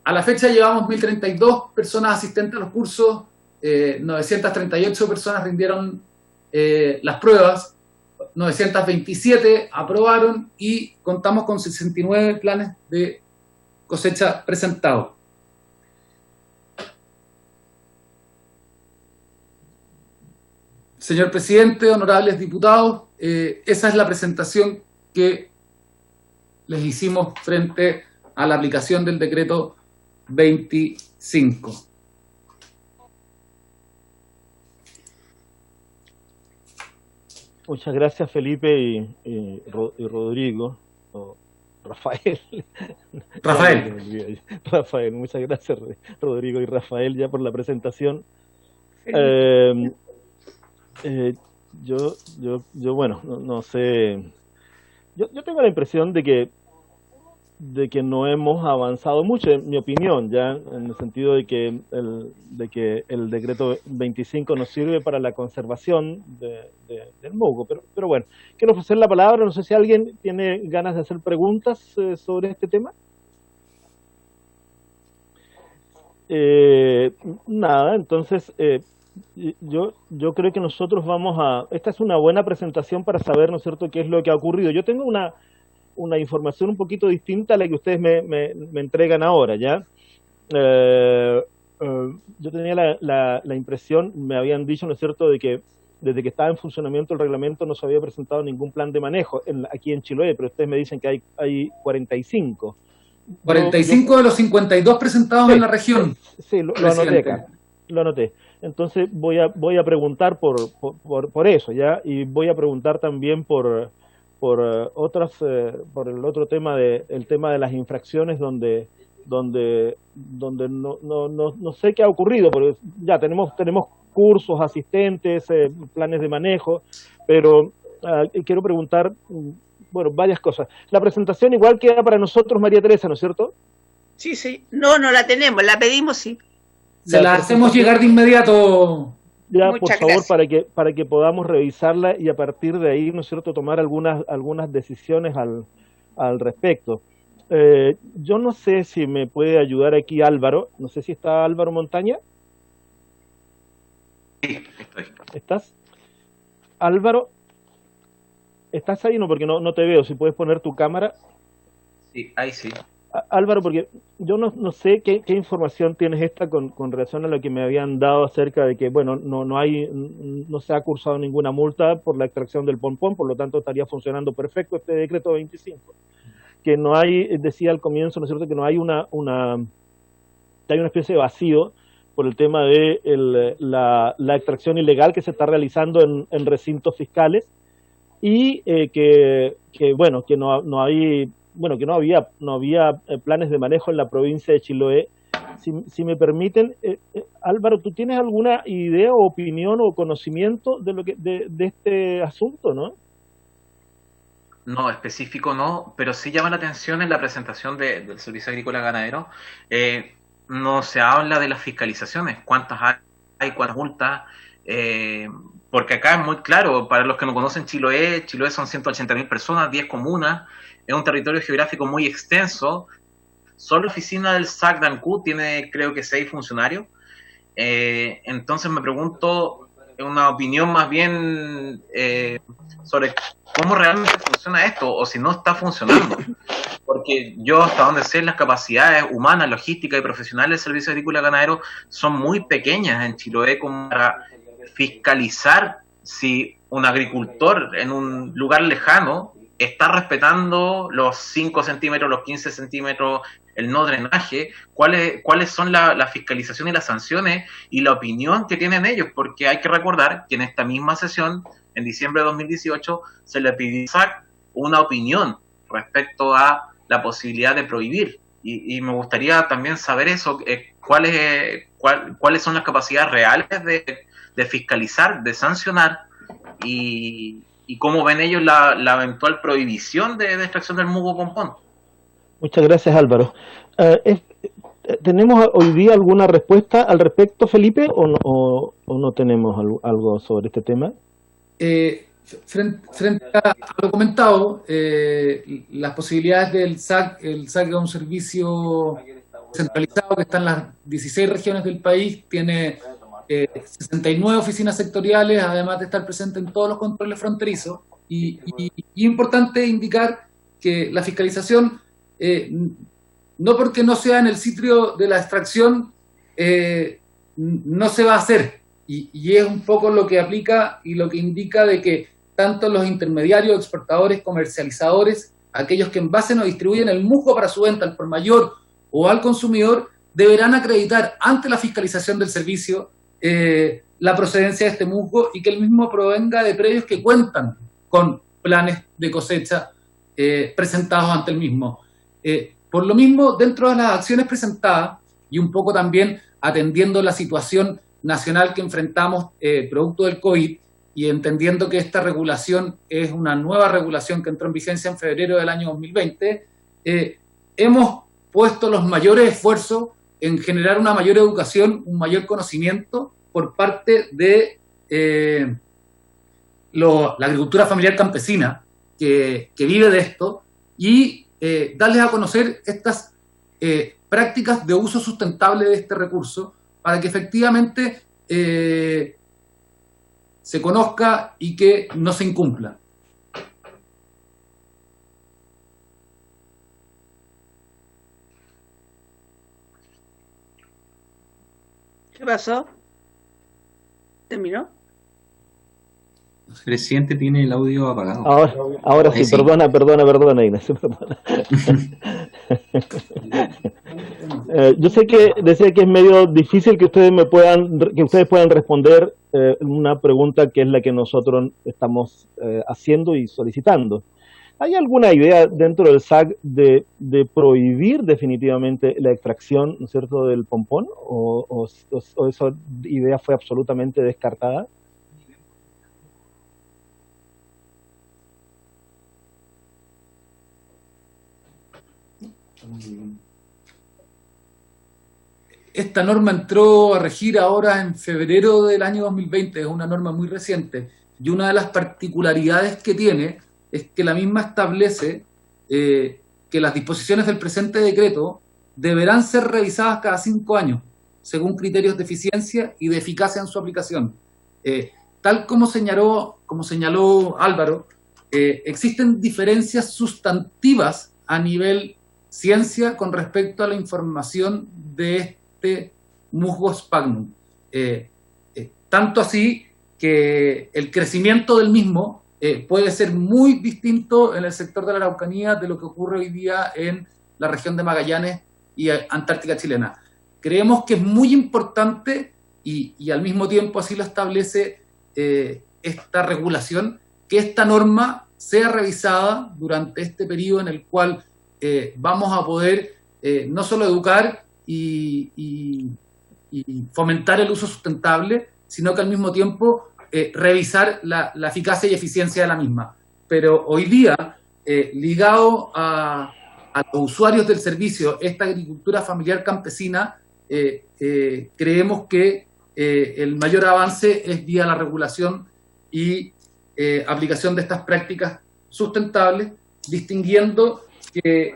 A la fecha llevamos 1.032 personas asistentes a los cursos, 938 personas rindieron las pruebas, 927 aprobaron y contamos con 69 planes de cosecha presentados. Señor presidente, honorables diputados, esa es la presentación que les hicimos frente a la aplicación del decreto 25. Muchas gracias, Felipe y Rodrigo, o Rafael. Rafael, muchas gracias, Rodrigo y Rafael, ya por la presentación. Bueno, no sé. Yo tengo la impresión de que no hemos avanzado mucho, en mi opinión, ya en el sentido de que el decreto 25 nos sirve para la conservación del musgo. Pero bueno, quiero ofrecer la palabra. No sé si alguien tiene ganas de hacer preguntas sobre este tema. Nada, entonces yo creo que nosotros esta es una buena presentación para saber, ¿no es cierto?, qué es lo que ha ocurrido. Yo tengo una información un poquito distinta a la que ustedes me entregan ahora, ¿ya? Yo tenía la impresión, me habían dicho, ¿no es cierto?, de que desde que estaba en funcionamiento el reglamento no se había presentado ningún plan de manejo aquí en Chiloé, pero ustedes me dicen que hay 45. 45 de los 52 presentados en la región. Sí, lo anoté acá. Lo anoté. Entonces voy a preguntar por eso, ¿ya? Y voy a preguntar también por el otro tema el tema de las infracciones donde no sé qué ha ocurrido, porque ya tenemos cursos, asistentes, planes de manejo, pero quiero preguntar, bueno, varias cosas. La presentación igual queda para nosotros, María Teresa, ¿no es cierto? Sí. No la tenemos, la pedimos, sí. Se la hacemos llegar de inmediato. Ya, por favor, para que podamos revisarla y a partir de ahí, ¿no es cierto?, tomar algunas decisiones al respecto. Yo no sé si me puede ayudar aquí Álvaro. No sé si está Álvaro Montaña. Sí, estoy. ¿Estás? Álvaro, ¿estás ahí? No, porque no te veo. Si puedes poner tu cámara. Sí, ahí sí. Álvaro, porque yo no sé qué información tienes esta con relación a lo que me habían dado acerca de que, bueno, no se ha cursado ninguna multa por la extracción del pompón, por lo tanto estaría funcionando perfecto este decreto 25. Que no hay, decía al comienzo, ¿no es cierto?, que no hay hay una especie de vacío por el tema de la extracción ilegal que se está realizando en recintos fiscales y que no había planes de manejo en la provincia de Chiloé. Si me permiten, Álvaro, ¿tú tienes alguna idea o opinión o conocimiento de este asunto, no? No, específico no, pero sí llama la atención en la presentación del Servicio Agrícola Ganadero. No se habla de las fiscalizaciones, cuántas hay, cuántas multas, porque acá es muy claro, para los que no conocen Chiloé son 180.000 personas, 10 comunas, es un territorio geográfico muy extenso. Solo la oficina del SAC de Ancud tiene, creo que 6 funcionarios. Entonces me pregunto, una opinión más bien sobre cómo realmente funciona esto, o si no está funcionando. Porque yo, hasta donde sé, las capacidades humanas, logísticas y profesionales del Servicio Agrícola Ganadero son muy pequeñas en Chiloé como para fiscalizar si un agricultor en un lugar lejano está respetando los 5 centímetros, los 15 centímetros, el no drenaje, cuáles son la fiscalización y las sanciones y la opinión que tienen ellos, porque hay que recordar que en esta misma sesión, en diciembre de 2018, se le pidió una opinión respecto a la posibilidad de prohibir, y me gustaría también saber eso, cuáles son las capacidades reales de fiscalizar, de sancionar, y cómo ven ellos la eventual prohibición de extracción del musgo pompón. Muchas gracias, Álvaro. ¿Tenemos hoy día alguna respuesta al respecto, Felipe, o no tenemos algo sobre este tema? Frente a lo comentado, las posibilidades del SAC, el SAC es un servicio centralizado que está en las 16 regiones del país, tiene 69 oficinas sectoriales, además de estar presente en todos los controles fronterizos, y importante indicar que la fiscalización, no porque no sea en el sitio de la extracción, no se va a hacer, y es un poco lo que aplica y lo que indica de que tanto los intermediarios, exportadores, comercializadores, aquellos que envasen o distribuyen el musgo para su venta al por mayor o al consumidor, deberán acreditar ante la fiscalización del servicio la procedencia de este musgo y que el mismo provenga de predios que cuentan con planes de cosecha presentados ante el mismo. Por lo mismo, dentro de las acciones presentadas y un poco también atendiendo la situación nacional que enfrentamos producto del COVID y entendiendo que esta regulación es una nueva regulación que entró en vigencia en febrero del año 2020, hemos puesto los mayores esfuerzos en generar una mayor educación, un mayor conocimiento por parte de la agricultura familiar campesina que vive de esto y darles a conocer estas prácticas de uso sustentable de este recurso para que efectivamente se conozca y que no se incumpla. ¿Qué pasó? ¿Terminó? El presidente tiene el audio apagado. Ahora sí, perdona, Ignacio, perdona. Yo sé que decía que es medio difícil que ustedes puedan responder una pregunta que es la que nosotros estamos haciendo y solicitando. ¿Hay alguna idea dentro del SAC de prohibir definitivamente la extracción, ¿no es cierto?, del pompón? ¿O esa idea fue absolutamente descartada? Esta norma entró a regir ahora en febrero del año 2020, es una norma muy reciente, y una de las particularidades que tiene es que la misma establece que las disposiciones del presente decreto deberán ser revisadas cada 5 años, según criterios de eficiencia y de eficacia en su aplicación. Tal como señaló Álvaro, existen diferencias sustantivas a nivel ciencia con respecto a la información de este musgo sphagnum. Tanto así que el crecimiento del mismo puede ser muy distinto en el sector de la Araucanía de lo que ocurre hoy día en la región de Magallanes y Antártica chilena. Creemos que es muy importante y al mismo tiempo así lo establece esta regulación, que esta norma sea revisada durante este periodo en el cual vamos a poder no solo educar y fomentar el uso sustentable, sino que al mismo tiempo revisar la eficacia y eficiencia de la misma. Pero hoy día ligado a los usuarios del servicio, esta agricultura familiar campesina, creemos que el mayor avance es vía la regulación y aplicación de estas prácticas sustentables, distinguiendo que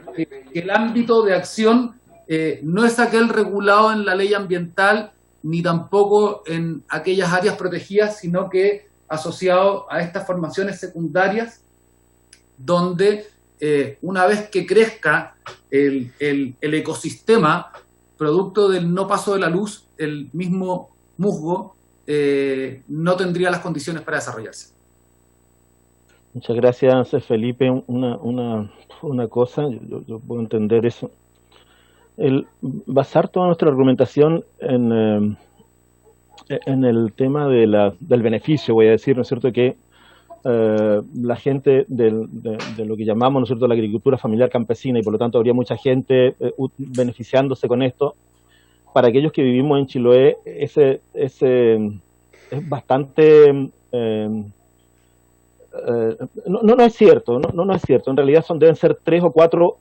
el ámbito de acción no es aquel regulado en la ley ambiental ni tampoco en aquellas áreas protegidas, sino que asociado a estas formaciones secundarias donde una vez que crezca el ecosistema producto del no paso de la luz, el mismo musgo no tendría las condiciones para desarrollarse. Muchas gracias, Felipe. Una cosa, yo puedo entender eso. El basar toda nuestra argumentación en el tema del beneficio, voy a decir, ¿no es cierto?, que la gente de lo que llamamos, ¿no es cierto?, la agricultura familiar campesina, y por lo tanto habría mucha gente beneficiándose con esto. Para aquellos que vivimos en Chiloé, es bastante... no es cierto, no es cierto. En realidad deben ser 3 o 4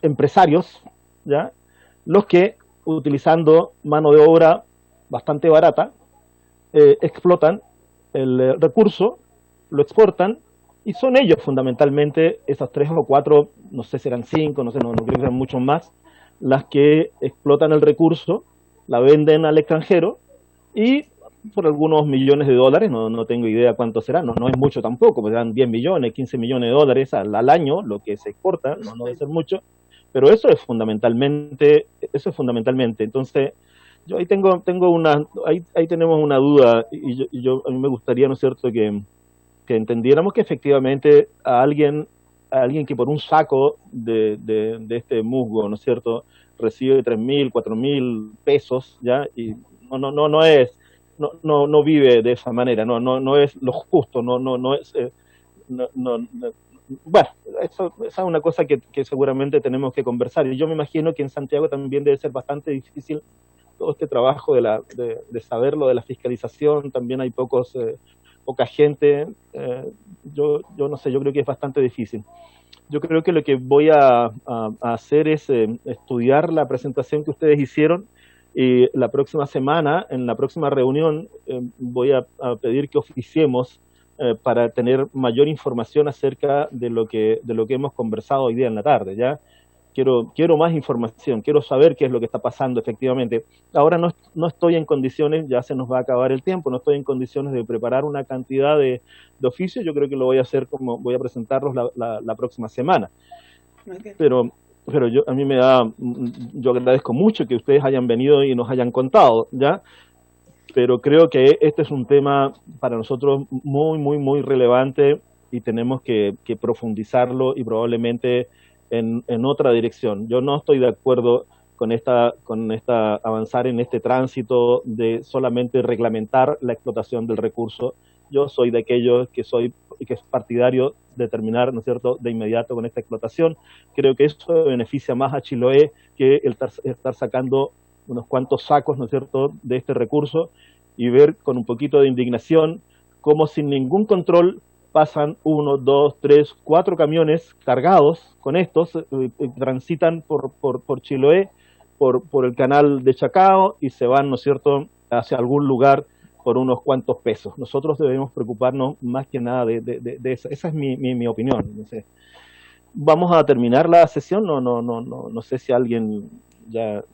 empresarios, ¿ya?, los que, utilizando mano de obra bastante barata, explotan el recurso, lo exportan, y son ellos fundamentalmente, esas 3 o 4, no sé si eran 5, no creo que sean muchos más, las que explotan el recurso, la venden al extranjero, y por algunos millones de dólares, no tengo idea cuánto será, no es mucho tampoco, pues dan 10 millones, 15 millones de dólares al año, lo que se exporta, no debe ser mucho, pero eso es fundamentalmente. Entonces, yo ahí tenemos una duda, y a mí me gustaría, ¿no es cierto?, que entendiéramos que efectivamente a alguien que por un saco de este musgo, ¿no es cierto?, recibe 3.000, 4.000 pesos, ¿ya?, y no vive de esa manera, no es lo justo, bueno, esa es una cosa que seguramente tenemos que conversar, y yo me imagino que en Santiago también debe ser bastante difícil todo este trabajo de saber lo de la fiscalización. También hay poca gente, yo no sé, yo creo que es bastante difícil. Yo creo que lo que voy a hacer es estudiar la presentación que ustedes hicieron, y la próxima semana, en la próxima reunión, voy a pedir que oficiemos para tener mayor información acerca de lo que hemos conversado hoy día en la tarde, ¿ya? Quiero más información, quiero saber qué es lo que está pasando efectivamente. Ahora no estoy en condiciones, ya se nos va a acabar el tiempo, no estoy en condiciones de preparar una cantidad de oficios. Yo creo que lo voy a hacer voy a presentarlos la próxima semana. Okay. Pero yo agradezco mucho que ustedes hayan venido y nos hayan contado, ¿ya? Pero creo que este es un tema para nosotros muy, muy, muy relevante, y tenemos que profundizarlo, y probablemente en otra dirección. Yo no estoy de acuerdo con avanzar en este tránsito de solamente reglamentar la explotación del recurso. Yo soy de aquellos que es partidario de terminar, ¿no es cierto?, de inmediato con esta explotación. Creo que eso beneficia más a Chiloé que el estar sacando unos cuantos sacos, ¿no es cierto?, de este recurso, y ver con un poquito de indignación cómo sin ningún control pasan 1, 2, 3, 4 camiones cargados con estos, transitan por Chiloé, por el canal de Chacao, y se van, ¿no es cierto?, hacia algún lugar por unos cuantos pesos. Nosotros debemos preocuparnos más que nada de eso. Esa es mi opinión. No sé. Vamos a terminar la sesión. No sé si alguien ya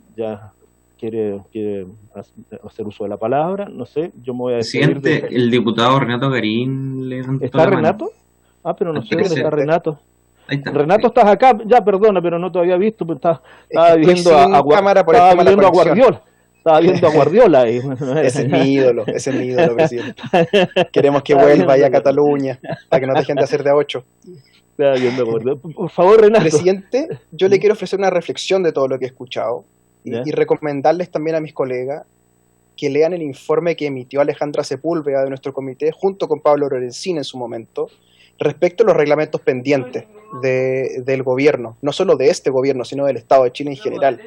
quiere hacer uso de la palabra. No sé, yo me voy a despedir. Presidente, el diputado Renato Garín ¿Está Renato? Pero no sé dónde está Renato. Ahí está. Renato, ¿estás acá? Ya, perdona, pero no te había visto, pero estaba viendo a Guardiola. Estaba viendo a Guardiola. Ese es mi ídolo, presidente. Queremos que vuelva ahí a Cataluña, para que no dejen de hacer de a 8. Estaba viendo a Guardiola. Por favor, Renato. Presidente, yo le quiero ofrecer una reflexión de todo lo que he escuchado, y recomendarles también a mis colegas que lean el informe que emitió Alejandra Sepúlveda de nuestro comité, junto con Pablo Lorenzini en su momento, respecto a los reglamentos pendientes del gobierno, no solo de este gobierno, sino del Estado de Chile en general,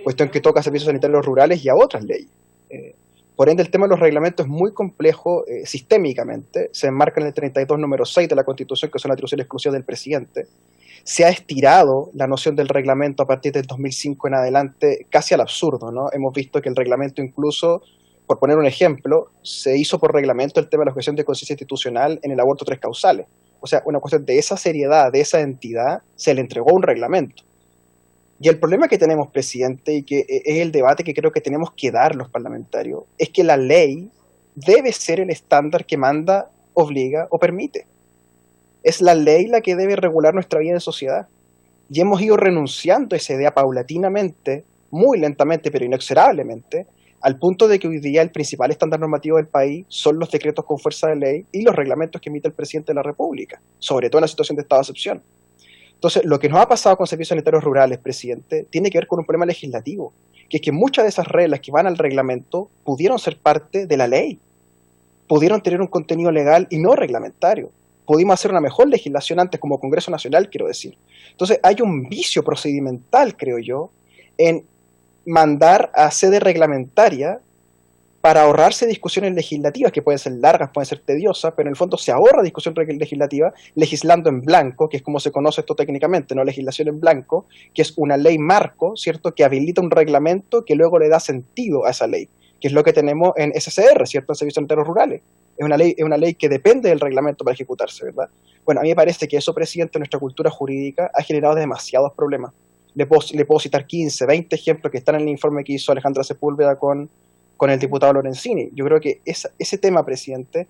cuestión que toca a servicios sanitarios rurales y a otras leyes. Por ende, el tema de los reglamentos es muy complejo sistémicamente, se enmarca en el 32 número 6 de la Constitución, que son atribuciones exclusivas del presidente. Se ha estirado la noción del reglamento a partir del 2005 en adelante casi al absurdo, ¿no? Hemos visto que el reglamento incluso, por poner un ejemplo, se hizo por reglamento el tema de la objeción de conciencia institucional en el aborto 3 causales. O sea, una cuestión de esa seriedad, de esa entidad, se le entregó un reglamento. Y el problema que tenemos, presidente, y que es el debate que creo que tenemos que dar los parlamentarios, es que la ley debe ser el estándar que manda, obliga o permite. Es la ley la que debe regular nuestra vida en sociedad. Y hemos ido renunciando a esa idea paulatinamente, muy lentamente, pero inexorablemente, al punto de que hoy día el principal estándar normativo del país son los decretos con fuerza de ley y los reglamentos que emite el presidente de la República, sobre todo en la situación de estado de excepción. Entonces, lo que nos ha pasado con servicios sanitarios rurales, presidente, tiene que ver con un problema legislativo, que es que muchas de esas reglas que van al reglamento pudieron ser parte de la ley, pudieron tener un contenido legal y no reglamentario. Pudimos hacer una mejor legislación antes como Congreso Nacional, quiero decir. Entonces, hay un vicio procedimental, creo yo, en mandar a sede reglamentaria para ahorrarse discusiones legislativas, que pueden ser largas, pueden ser tediosas, pero en el fondo se ahorra discusión legislativa legislando en blanco, que es como se conoce esto técnicamente, no legislación en blanco, que es una ley marco, ¿cierto?, que habilita un reglamento que luego le da sentido a esa ley, que es lo que tenemos en SSR, ¿cierto?, en Servicios Sanitarios Rurales. Es una ley que depende del reglamento para ejecutarse, ¿verdad? Bueno, a mí me parece que eso, presidente, en nuestra cultura jurídica ha generado demasiados problemas. Le puedo citar 15, 20 ejemplos que están en el informe que hizo Alejandra Sepúlveda con el diputado Lorenzini. Yo creo que ese tema, presidente,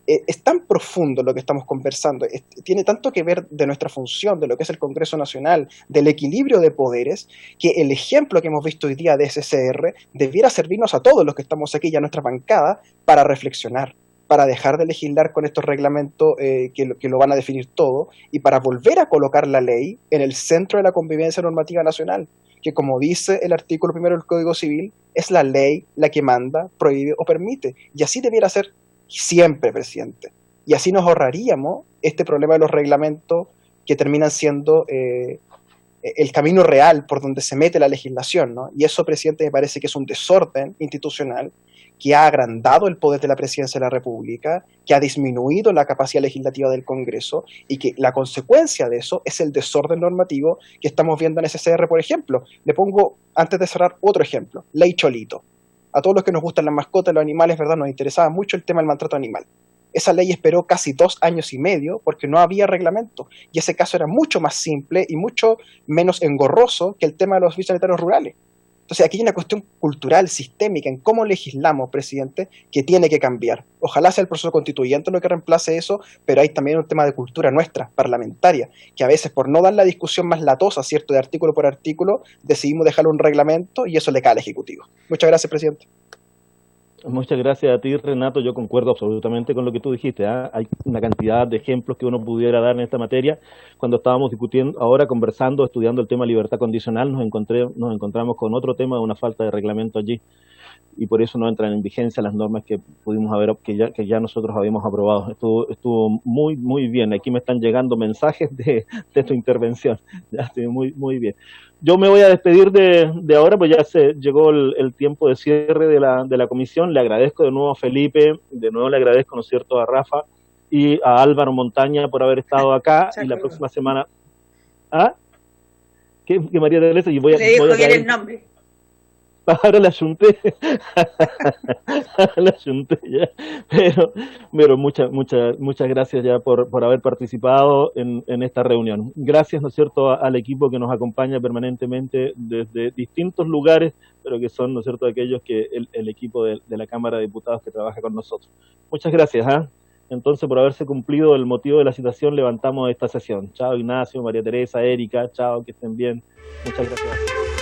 es tan profundo lo que estamos conversando, tiene tanto que ver de nuestra función, de lo que es el Congreso Nacional, del equilibrio de poderes, que el ejemplo que hemos visto hoy día de SSR debiera servirnos a todos los que estamos aquí y a nuestra bancada para reflexionar, para dejar de legislar con estos reglamentos que lo van a definir todo y para volver a colocar la ley en el centro de la convivencia normativa nacional, que como dice el artículo 1 del Código Civil, es la ley la que manda, prohíbe o permite. Y así debiera ser siempre, presidente. Y así nos ahorraríamos este problema de los reglamentos que terminan siendo el camino real por donde se mete la legislación, ¿no? Y eso, presidente, me parece que es un desorden institucional que ha agrandado el poder de la presidencia de la República, que ha disminuido la capacidad legislativa del Congreso y que la consecuencia de eso es el desorden normativo que estamos viendo en SSR, por ejemplo. Le pongo, antes de cerrar, otro ejemplo, Ley Cholito. A todos los que nos gustan las mascotas, los animales, ¿verdad?, nos interesaba mucho el tema del maltrato animal. Esa ley esperó casi 2 años y medio porque no había reglamento y ese caso era mucho más simple y mucho menos engorroso que el tema de los servicios sanitarios rurales. Entonces aquí hay una cuestión cultural, sistémica, en cómo legislamos, presidente, que tiene que cambiar. Ojalá sea el proceso constituyente lo que reemplace eso, pero hay también un tema de cultura nuestra, parlamentaria, que a veces por no dar la discusión más latosa, ¿cierto?, de artículo por artículo, decidimos dejarlo un reglamento y eso le cae al Ejecutivo. Muchas gracias, presidente. Muchas gracias a ti, Renato. Yo concuerdo absolutamente con lo que tú dijiste, ¿eh? Hay una cantidad de ejemplos que uno pudiera dar en esta materia. Cuando estábamos discutiendo, ahora conversando, estudiando el tema de libertad condicional, nos encontramos con otro tema de una falta de reglamento allí. Y por eso no entran en vigencia las normas que pudimos haber, que ya nosotros habíamos aprobado. Estuvo muy, muy bien. Aquí me están llegando mensajes de tu intervención. Ya estoy muy bien. Yo me voy a despedir de ahora, pues ya se llegó el tiempo de cierre de la comisión. Le agradezco de nuevo a Felipe, de nuevo le agradezco, ¿no es cierto?, a Rafa y a Álvaro Montaña por haber estado acá. Y la próxima semana... ¿Ah? ¿Qué María Teresa? Le dijo bien el nombre. Ahora la ayunté, ya. Pero muchas gracias ya por haber participado en esta reunión. Gracias, ¿no es cierto?, al equipo que nos acompaña permanentemente desde distintos lugares, pero que son, ¿no es cierto?, aquellos que el equipo de la Cámara de Diputados que trabaja con nosotros. Muchas gracias, ¿eh? Entonces, por haberse cumplido el motivo de la citación, levantamos esta sesión. Chao, Ignacio, María Teresa, Erika, chao, que estén bien. Muchas gracias.